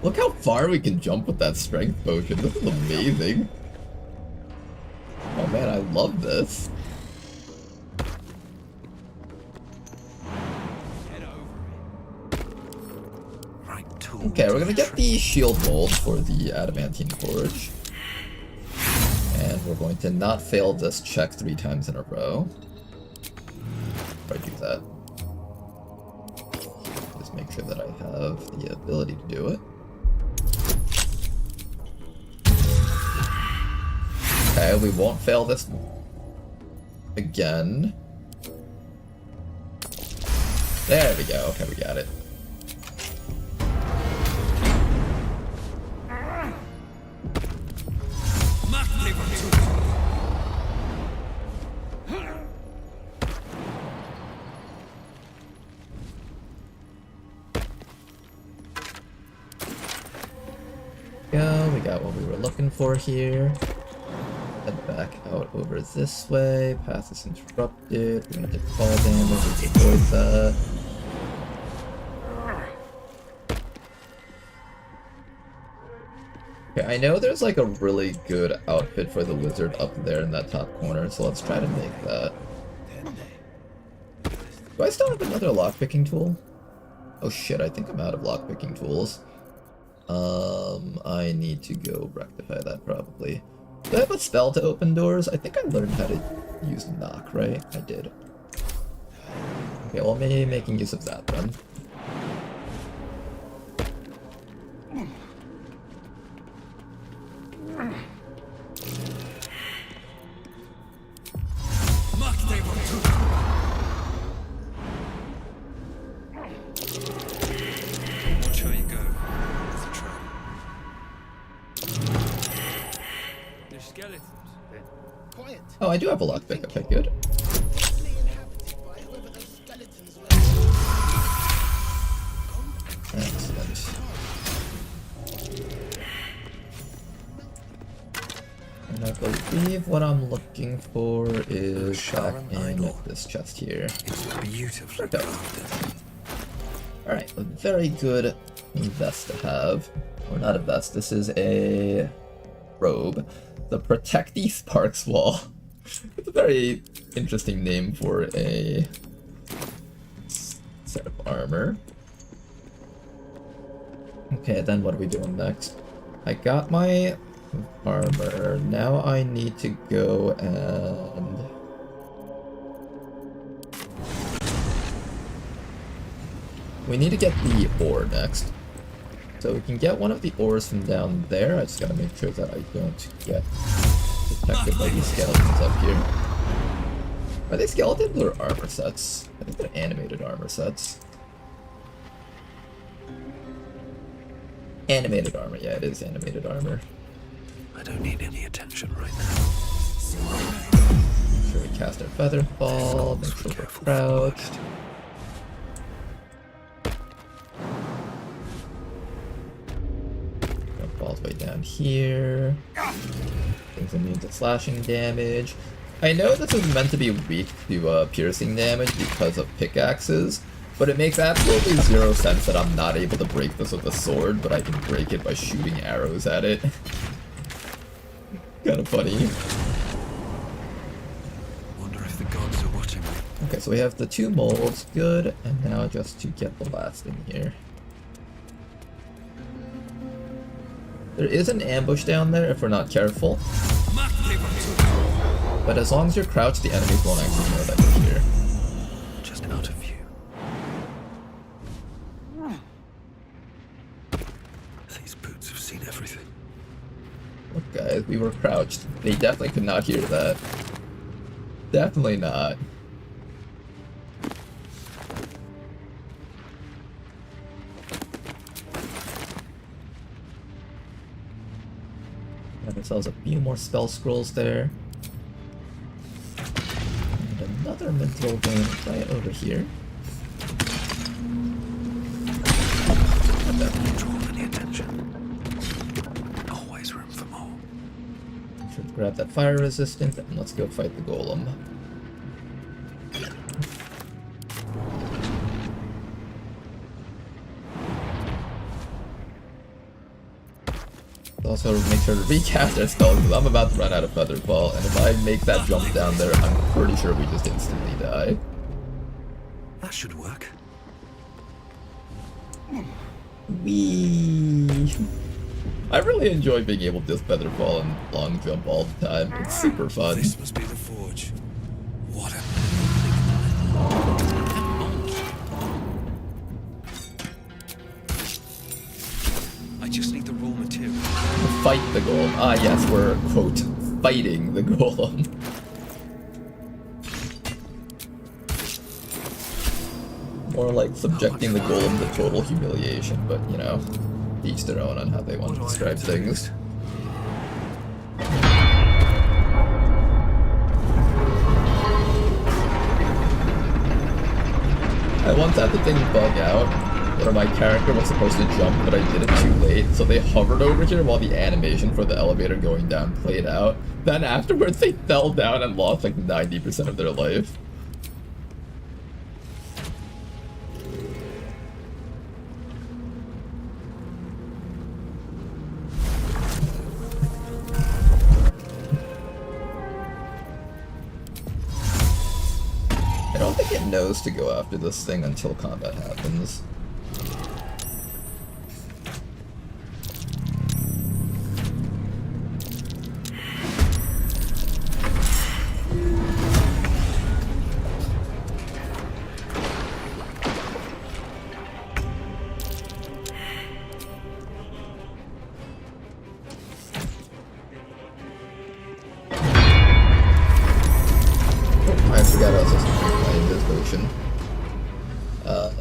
Look how far we can jump with that strength potion. This is amazing. Oh man, I love this. Okay, we're gonna get the shield mold for the adamantine forge. And we're going to not fail this check 3 times in a row. If I do that. Just make sure that I have the ability to do it. Okay, we won't fail this again. There we go. Okay, we got it. got what we were looking for here. Head back out over this way. Path is interrupted. We're gonna take fall damage to avoid that. Okay, I know there's like a really good outfit for the wizard up there in that top corner, so let's try to make that. Do I still have another lockpicking tool? Oh shit, I think I'm out of lockpicking tools. I need to go rectify that probably. Do I have a spell to open doors? I think I learned how to use knock, right? I did. Okay, well maybe making use of that then. Watch how you go. It's a trap. There's skeletons. Quiet. Oh, I do have a lockpick. Okay, good. Excellent. And I believe what I'm looking for is back in this chest here. It's beautifully Okay. crafted. Alright, a very good vest to have. Or not a vest, this is a robe. The Protecty Sparks Wall. It's a very interesting name for a set of armor. Okay, then what are we doing next? I got my armor. Now I need to go and... we need to get the ore next. So we can get one of the ores from down there. I just gotta make sure that I don't get detected by these skeletons up here. Are they skeletons or armor sets? I think they're animated armor sets. Animated armor, yeah, it is animated armor. I don't need any attention right now. Make sure we cast our feather fall, make sure we're crouched. Jump all the way down here. Things immune to slashing damage. I know this is meant to be weak to piercing damage because of pickaxes, but it makes absolutely zero sense that I'm not able to break this with a sword, but I can break it by shooting arrows at it. Kinda funny. Wonder if the gods are watching me. Okay, so we have the 2 molds, good, and now just to get the last in here. There is an ambush down there if we're not careful. But as long as you're crouched, the enemies won't actually know that you're here. Just out of view. These boots have seen everything. Look guys, we were crouched. They definitely could not hear that. Definitely not. Got ourselves a few more spell scrolls there. And another mental vein right over here. Don't draw any attention. Always room for more. Should grab that fire resistant and let's go fight the golem. Also make sure to recast our spell because I'm about to run out of Featherfall, and if I make that jump down there, I'm pretty sure we just instantly die. That should work. Whee! I really enjoy being able to just Featherfall and long jump all the time. It's super fun. This must be the forge. What a... I just need the raw material. Fight the golem. Ah yes, we're, quote, fighting the golem. More like subjecting the golem to total humiliation, but you know, each their own on how they want to describe things. I once had the thing bug out where my character was supposed to jump, but I did it too late, so they hovered over here while the animation for the elevator going down played out. Then afterwards, they fell down and lost like 90% of their life. I don't think it knows to go after this thing until combat happens.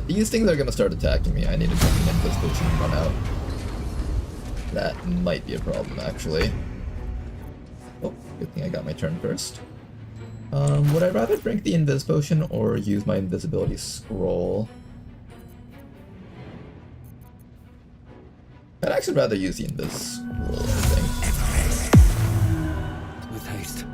These things are gonna start attacking me. I need to drink an Invis potion and run out. That might be a problem, actually. Oh, good thing I got my turn first. Would I rather drink the Invis potion or use my invisibility scroll? I'd actually rather use the Invis scroll, I think. With haste.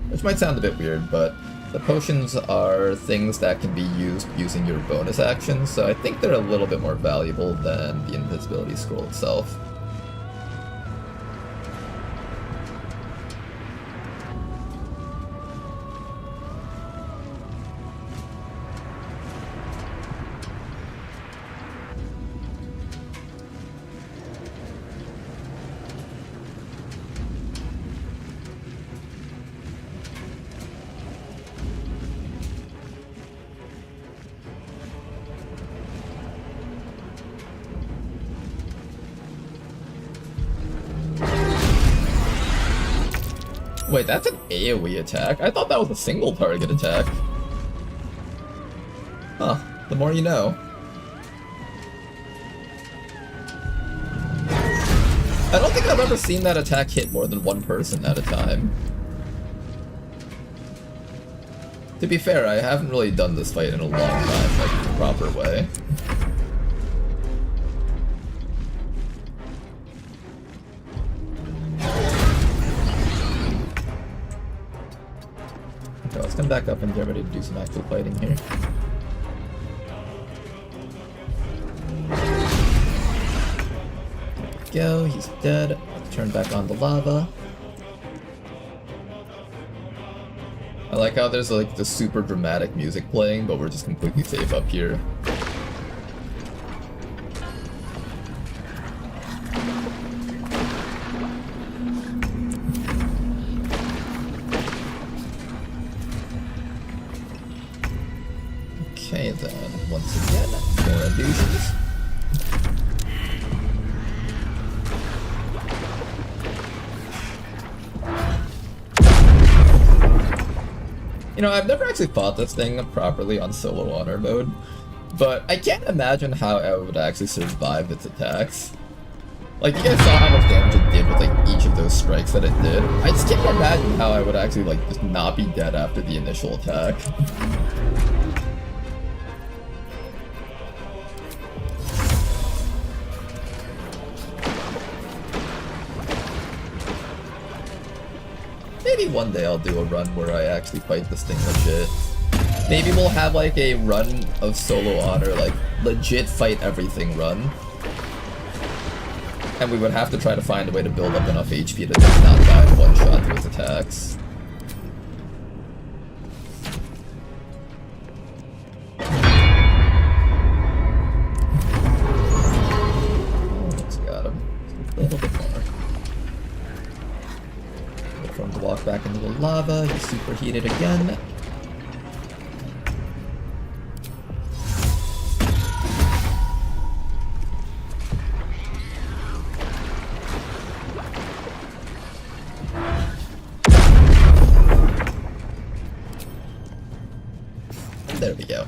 Which might sound a bit weird, but the potions are things that can be used using your bonus actions, so I think they're a little bit more valuable than the invisibility scroll itself. Wait, that's an AoE attack? I thought that was a single target attack. Huh, the more you know. I don't think I've ever seen that attack hit more than one person at a time. To be fair, I haven't really done this fight in a long time, like, the proper way. Let's come back up and get ready to do some actual fighting here. There we go, he's dead. Let's turn back on the lava. I like how there's like the super dramatic music playing, but we're just completely safe up here. Okay, then, once again, more illusions. You know, I've never actually fought this thing properly on solo honor mode, but I can't imagine how I would actually survive its attacks. Like, you guys saw how much damage it did with, like, each of those strikes that it did. I just can't imagine how I would actually, like, just not be dead after the initial attack. Maybe one day I'll do a run where I actually fight this thing legit. Maybe we'll have like a run of solo honor, like legit fight everything run. And we would have to try to find a way to build up enough HP to just not die in one shot to its attacks. Almost got him. Just a little bit more. For him to walk back into the lava, he's superheated again. And there we go.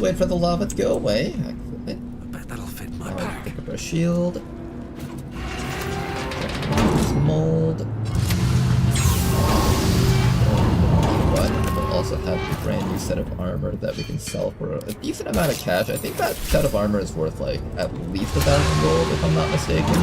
Wait for the lava to go away. I bet that'll fit my pack. Take a our shield. This mold. But we'll also have a brand new set of armor that we can sell for a decent amount of cash. I think that set of armor is worth like at least 1,000 gold if I'm not mistaken.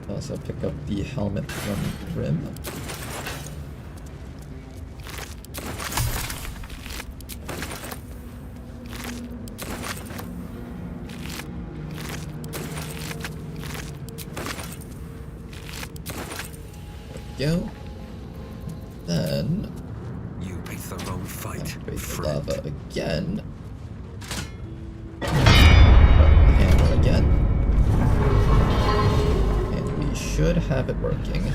Also pick up the helmet from Grim. Go. Then you picked the wrong fight. Face the lava again. Hammer again. And we should have it working.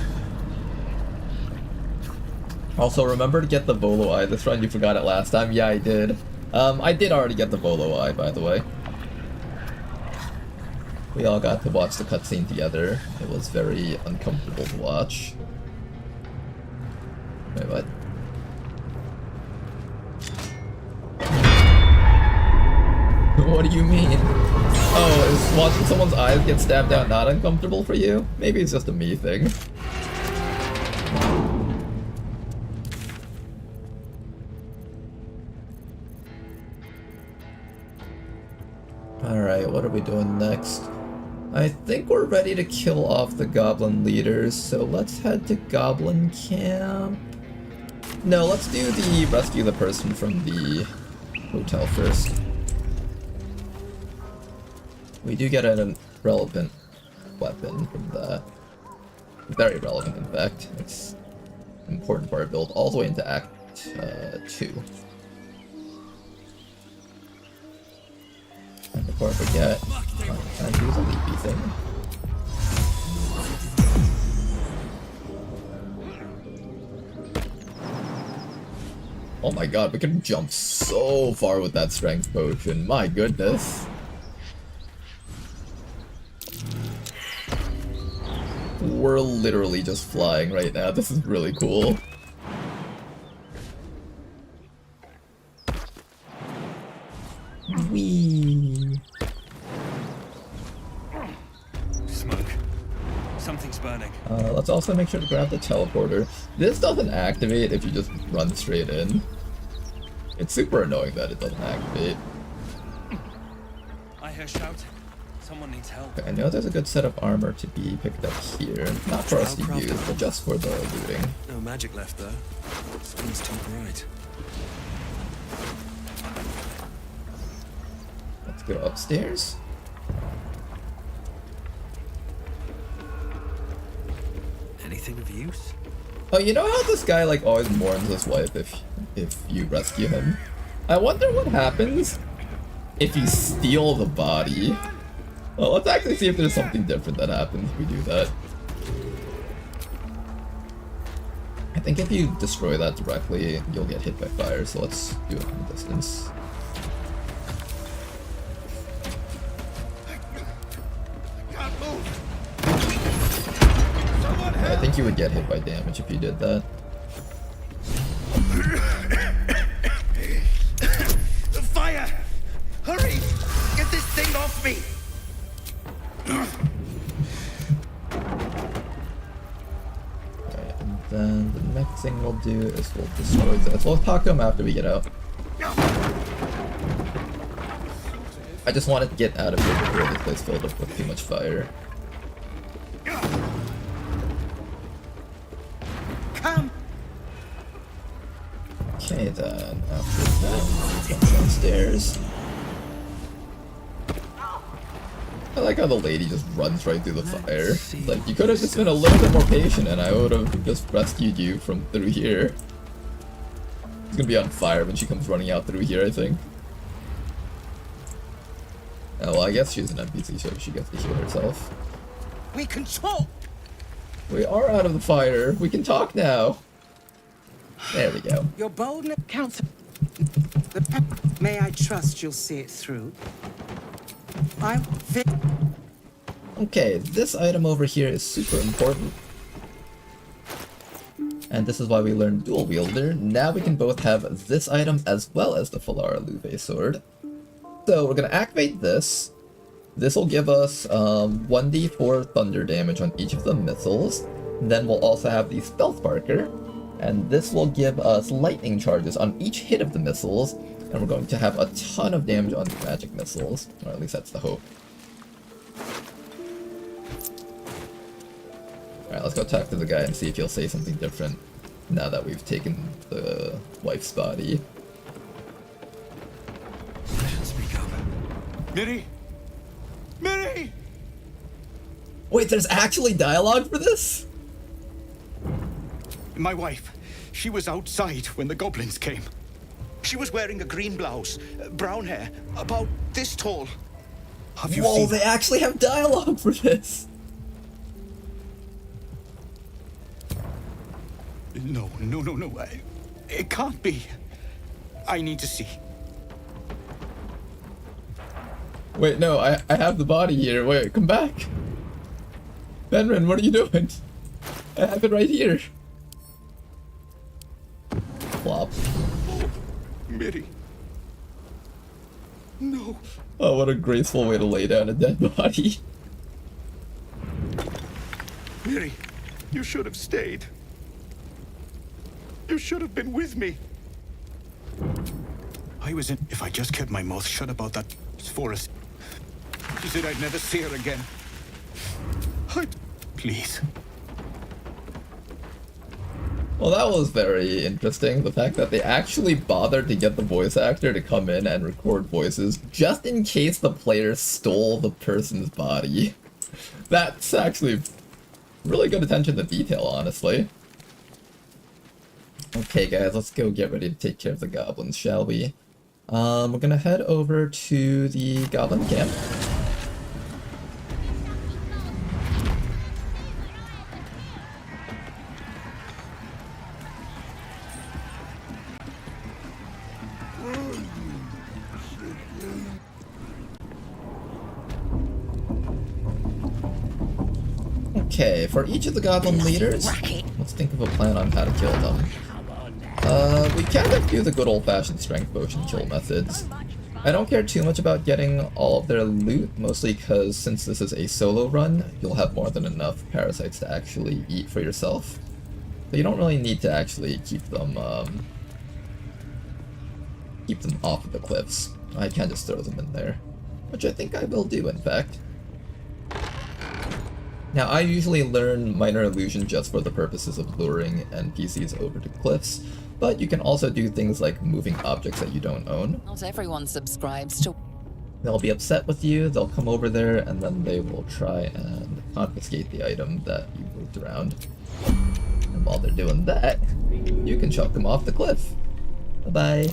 Also, remember to get the Volo Eye this run. You forgot it last time. Yeah, I did. I did already get the Volo Eye, by the way. We all got to watch the cutscene together. It was very uncomfortable to watch. Wait, what? What do you mean? Oh, is watching someone's eyes get stabbed out not uncomfortable for you? Maybe it's just a me thing. Alright, what are we doing next? I think we're ready to kill off the goblin leaders, so let's head to Goblin Camp. No, let's do the rescue the person from the hotel first. We do get a relevant weapon from that. Very relevant, in fact. It's important for our build all the way into Act 2. And before I forget, can I use a leapy thing? Oh my god, we can jump so far with that strength potion. My goodness. We're literally just flying right now. This is really cool. Whee! Smoke. Something's burning. Let's also make sure to grab the teleporter. This doesn't activate if you just run straight in. It's super annoying that it doesn't activate. I hear shouting. Someone needs help. Okay, I know there's a good set of armor to be picked up here. Not for us to use, but just for the looting. No magic left though. Sun's too bright. Let's go upstairs. Anything of use? Oh, you know how this guy like always mourns his wife if you rescue him? I wonder what happens if you steal the body. Well, let's actually see if there's something different that happens if we do that. I think if you destroy that directly, you'll get hit by fire, so let's do it from a distance. I think you would get hit by damage if you did that. Fire! Hurry! Get this thing off me! Alright, and then the next thing we'll do is we'll destroy this. We'll talk to him after we get out. I just wanted to get out of here before this place filled up with too much fire. Come! Okay then, after that, jump downstairs. I like how the lady just runs right through the fire. Like, you could have just been a little bit more patient and I would have just rescued you from through here. It's gonna be on fire when she comes running out through here, I think. Oh, well, I guess she's an NPC, so she gets to heal herself. We can talk! We are out of the fire. We can talk now. There we go. Your boldness counts. May I trust you'll see it through? Okay, this item over here is super important. And this is why we learned Dual Wielder. Now we can both have this item as well as the Falara Luve sword. So we're going to activate this. This will give us 1d4 thunder damage on each of the missiles. Then we'll also have the Stealth Sparker. And this will give us lightning charges on each hit of the missiles. And we're going to have a ton of damage on the magic missiles. Or at least that's the hope. Alright, let's go talk to the guy and see if he'll say something different now that we've taken the wife's body. I should speak up. Miri! Miri! Wait, there's actually dialogue for this? My wife, she was outside when the goblins came. She was wearing a green blouse, brown hair, about this tall. Have you Whoa, seen they actually have dialogue for this! No. It can't be. I need to see. Wait, no, I have the body here. Wait, come back. Benren, what are you doing? I have it right here. Flop. Miri. No. Oh, what a graceful way to lay down a dead body. Miri, you should have stayed. You should have been with me. I was in. If I just kept my mouth shut about that forest. She said I'd never see her again. Please. Well, that was very interesting. The fact that they actually bothered to get the voice actor to come in and record voices just in case the player stole the person's body. That's actually really good attention to detail, honestly. Okay guys, let's go get ready to take care of the goblins, shall we? We're gonna head over to the goblin camp. Okay, for each of the goblin leaders, let's think of a plan on how to kill them. We can do the good old-fashioned strength potion kill methods. I don't care too much about getting all of their loot, mostly because since this is a solo run, you'll have more than enough parasites to actually eat for yourself. So you don't really need to actually keep them off of the cliffs. I can just throw them in there, which I think I will do, in fact. Now, I usually learn Minor Illusion just for the purposes of luring NPCs over to cliffs, but you can also do things like moving objects that you don't own. Not everyone subscribes to... They'll be upset with you, they'll come over there, and then they will try and confiscate the item that you moved around. And while they're doing that, you can chuck them off the cliff. Bye-bye.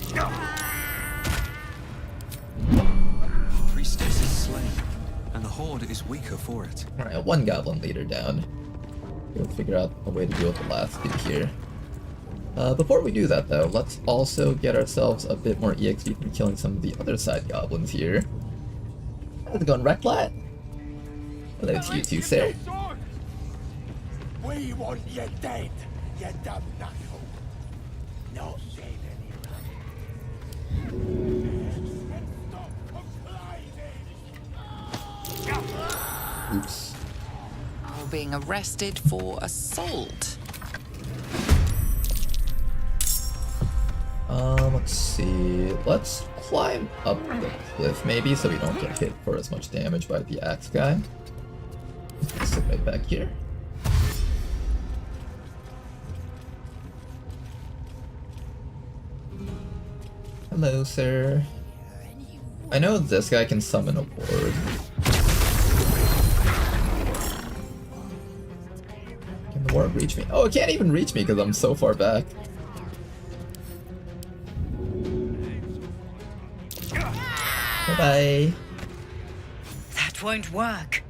Priestess is slain, and the Horde is weaker for it. Alright, one goblin leader down. We'll figure out a way to deal with the last two here. Before we do that though, let's also get ourselves a bit more EXP from killing some of the other side goblins here. How's it going, Reklat? Hello to you too, sir. We want you dead, you dumb knuckle. Not dead any Oops. You're being arrested for assault. Let's see. Let's climb up the cliff maybe so we don't get hit for as much damage by the axe guy. Sit right back here. Hello, sir. I know this guy can summon a ward. Can the ward reach me? Oh, it can't even reach me because I'm so far back. Bye-bye. That won't work.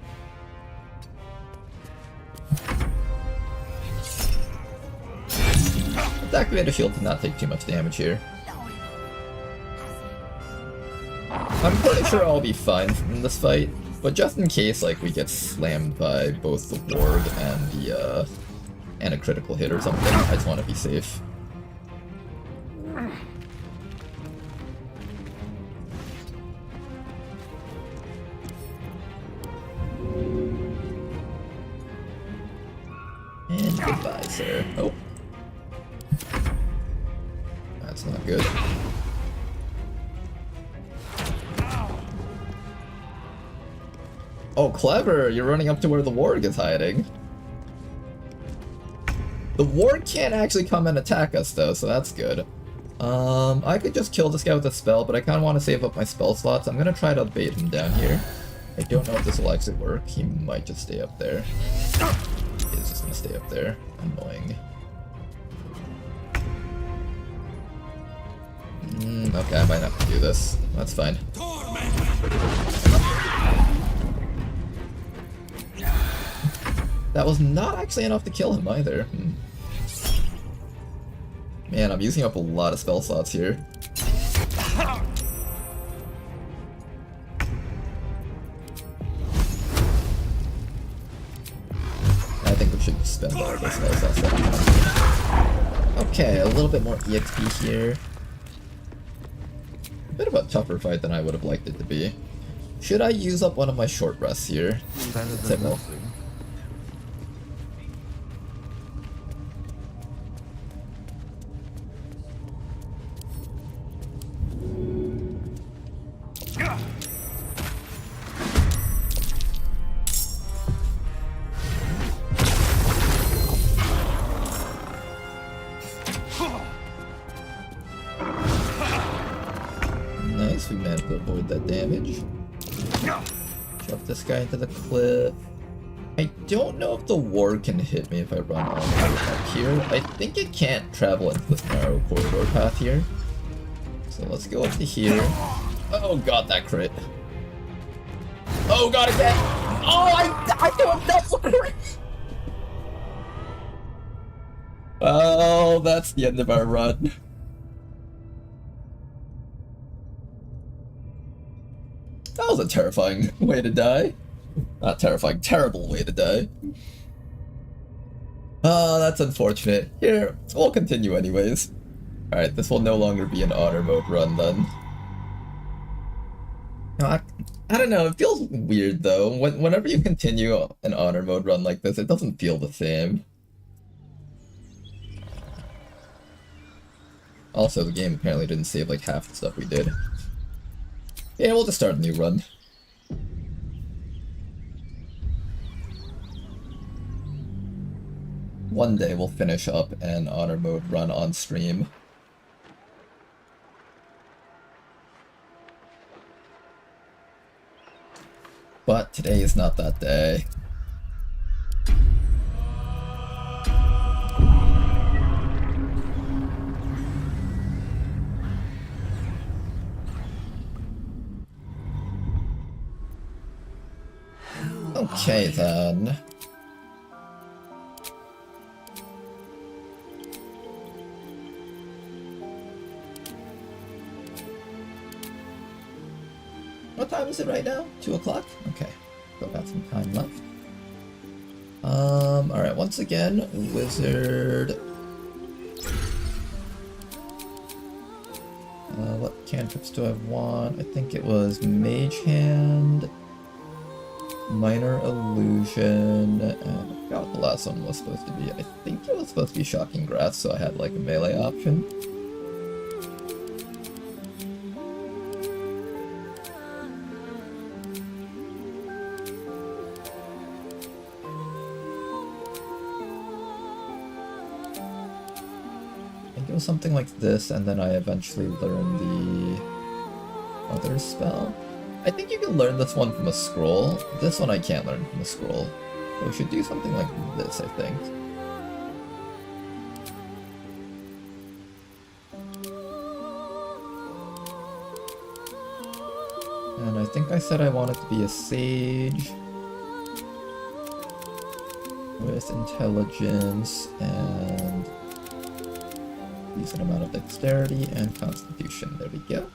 Let's activate a shield to not take too much damage here. I'm pretty sure I'll be fine in this fight, but just in case like we get slammed by both the ward and and a critical hit or something. I just want to be safe. And goodbye, sir. Oh. That's not good. Oh, clever! You're running up to where the warg is hiding. The warg can't actually come and attack us, though, so that's good. I could just kill this guy with a spell, but I kind of want to save up my spell slots. I'm going to try to bait him down here. I don't know if this will actually work. He might just stay up there. He's just going to stay up there. Annoying. Okay, I might have to do this. That's fine. That was not actually enough to kill him either. Man, I'm using up a lot of spell slots here. I think we should spend all of the spell slots. Okay, a little bit more EXP here. A bit of a tougher fight than I would have liked it to be. Should I use up one of my short rests here? Better than nothing. Nice, we managed to avoid that damage. Shove this guy into the cliff. I don't know if the ward can hit me if I run all the way up here. I think it can't travel into this narrow corridor path here. So let's go up to here. Oh god, that crit. Oh god, again! Oh, I don't know! Well, that's the end of our run. That was a terrifying way to die. Not terrifying, terrible way to die. Oh, that's unfortunate. Here, we'll continue anyways. Alright, this will no longer be an honor mode run then. I don't know, it feels weird though. Whenever you continue an honor mode run like this, it doesn't feel the same. Also, the game apparently didn't save like half the stuff we did. Yeah, we'll just start a new run. One day we'll finish up an honor mode run on stream. But today is not that day. Okay then. What time is it right now? 2 o'clock? Okay. Still got some time left. Alright, once again, wizard. What cantrips do I want? I think it was Mage Hand, Minor Illusion, and I forgot what the last one was supposed to be. I think it was supposed to be Shocking Grasp, so I had like a melee option. Something like this, and then I eventually learned the other spell. I think you can learn this one from a scroll. This one I can't learn from a scroll. So we should do something like this, I think. And I think I said I wanted to be a sage with intelligence and decent amount of dexterity and constitution. There we go.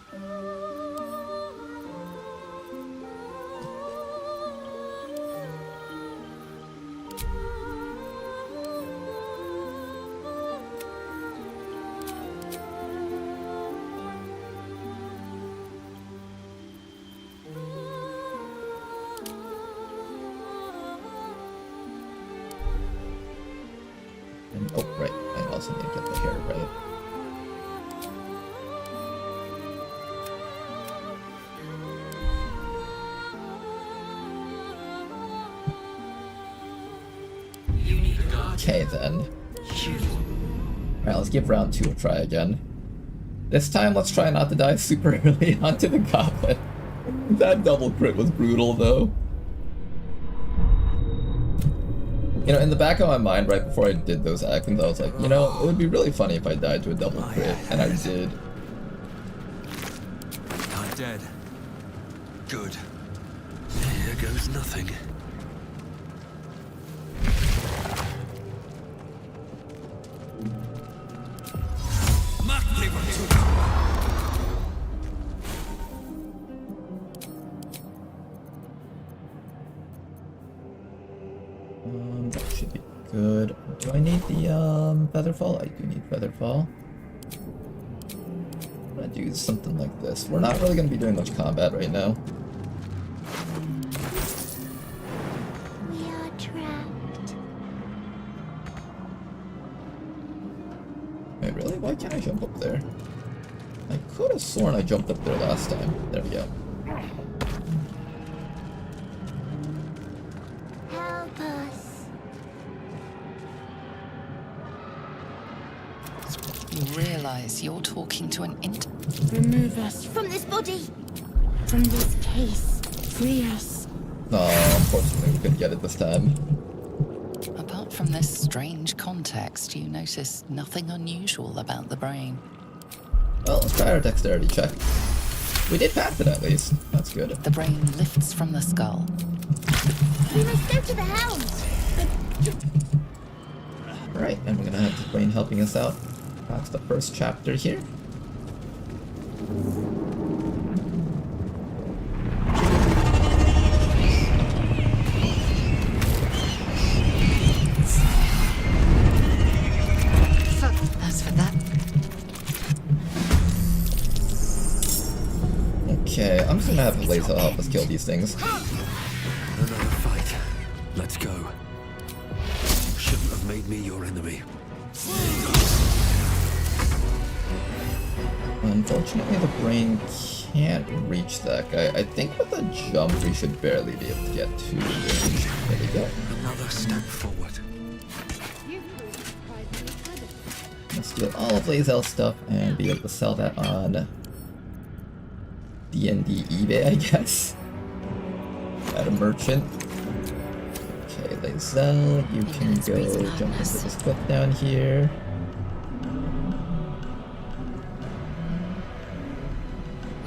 Oh, right. I also need to get the hair right. Okay, then. Alright, let's give round 2 a try again. This time, let's try not to die super early onto the goblin. That double crit was brutal, though. You know, in the back of my mind, right before I did those actions, I was like, you know, it would be really funny if I died to a double crit, and I did. I'm dead. Good. Here goes nothing. That should be good. Do I need the Featherfall? I do need Featherfall. I'm gonna do something like this. We're not really gonna be doing much combat right now. We are trapped. Wait, really? Why can't I jump up there? I could have sworn I jumped up there last time. There we go. Help us. You realize you're talking to an Remove us from this body. From this case. Free us. Oh, unfortunately we couldn't get it this time. Apart from this strange context, you notice nothing unusual about the brain. Well, let's try our dexterity check. We did pass it at least. That's good. The brain lifts from the skull. We must go to the hounds. Right, and we're gonna have the brain helping us out. That's the first chapter here. As for that, Okay, I'm just gonna have Lae'zel help us kill these things. Another fight. Let's go. You shouldn't have made me your enemy. Unfortunately, the brain can't reach that guy. I think with a jump, we should barely be able to get to range. There we go. Another step forward. Let's steal all of Lae'zel's stuff and be able to sell that on D&D eBay, I guess. At a merchant. Okay, Lae'zel, you can go jump into this cliff down here.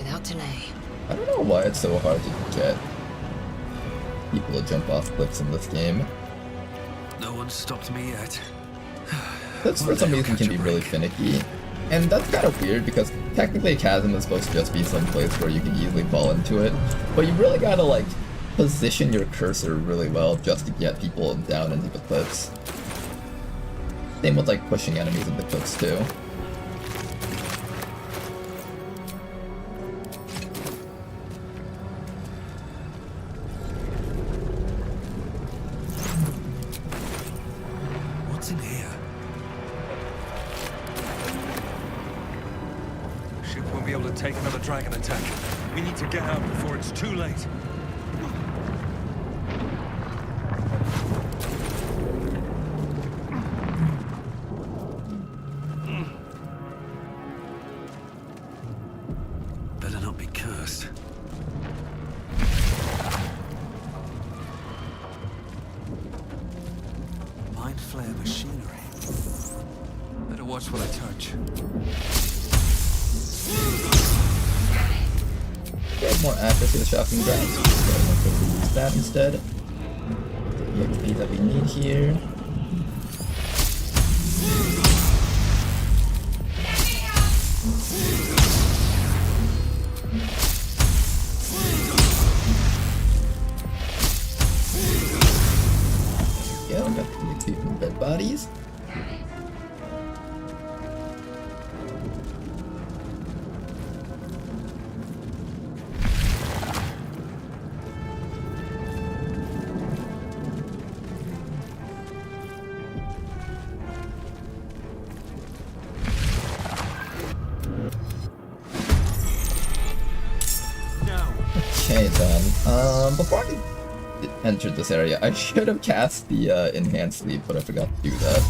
without delay. I don't know why it's so hard to get people to jump off cliffs in this game. No one stopped me yet. Cliffs for some reason can be really finicky. And that's kind of weird because technically a chasm is supposed to just be some place where you can easily fall into it. But you really gotta like position your cursor really well just to get people down into the cliffs. Same with like pushing enemies into cliffs too. What's in here? Ship won't be able to take another dragon attack. We need to get out before it's too late. Better not be cursed. Mind flare machinery. Better watch what I touch. Get more accuracy with shocking grabs. So I'm going to use that instead. The XP that we need here. Yeah, we got the XP from dead bodies. Before I entered this area, I should have cast the enhanced sleep, but I forgot to do that.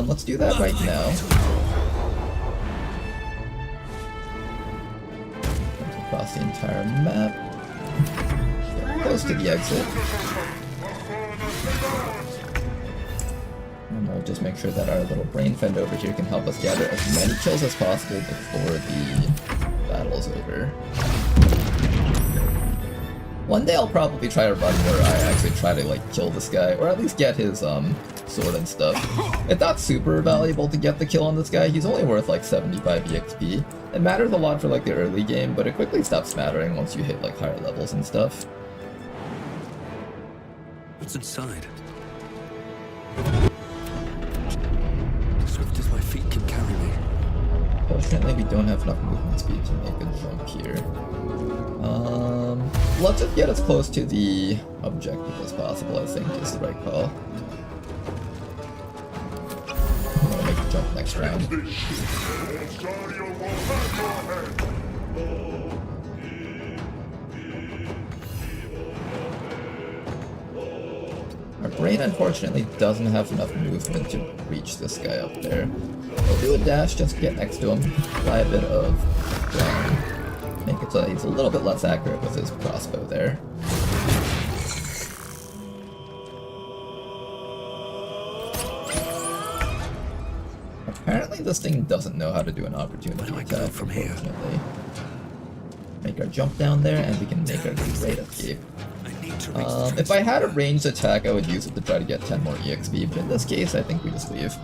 Let's do that right now. Across the entire map. Get close to the exit. And we'll just make sure that our little brain friend over here can help us gather as many kills as possible before the battle is over. One day I'll probably try a run where I actually try to like kill this guy, or at least get his sword and stuff. It's not super valuable to get the kill on this guy. He's only worth like 75 EXP. It matters a lot for like the early game, but it quickly stops mattering once you hit like higher levels and stuff. What's inside? Swift as my feet can carry me. Fortunately, we don't have enough movement speed to make a jump here. Let's just get as close to the objective as possible, I think, is the right call. I'm gonna make the jump next round. Our brain, unfortunately, doesn't have enough movement to reach this guy up there. We'll do a dash just to get next to him, apply a bit of ground. Make it so that he's a little bit less accurate with his crossbow there. Apparently this thing doesn't know how to do an opportunity attack, from here. Make our jump down there and we can make our great escape. If I had a ranged attack, I would use it to try to get 10 more EXP, but in this case, I think we just leave.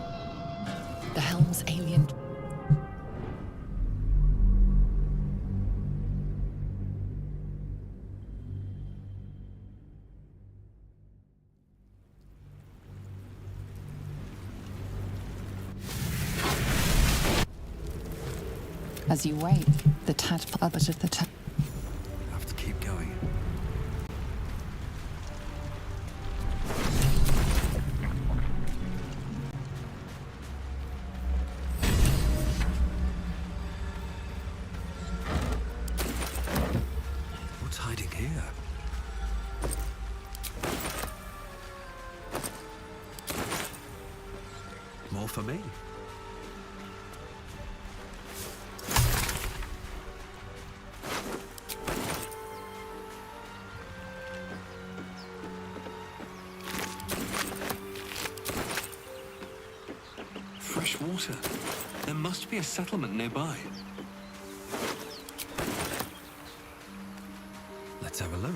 The helm's alien. As you wait, the tadpole of the Have to keep going. What's hiding here? More for me. Fresh water. There must be a settlement nearby. Let's have a look.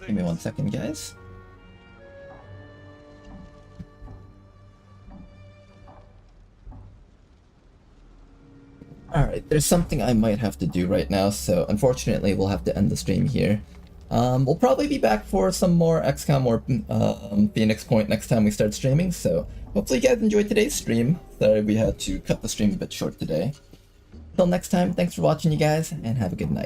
Give me 1 second, guys. Alright, there's something I might have to do right now, so unfortunately we'll have to end the stream here. We'll probably be back for some more XCOM or Phoenix Point next time we start streaming, so hopefully you guys enjoyed today's stream. Sorry we had to cut the stream a bit short today. Until next time, thanks for watching you guys, and have a good night.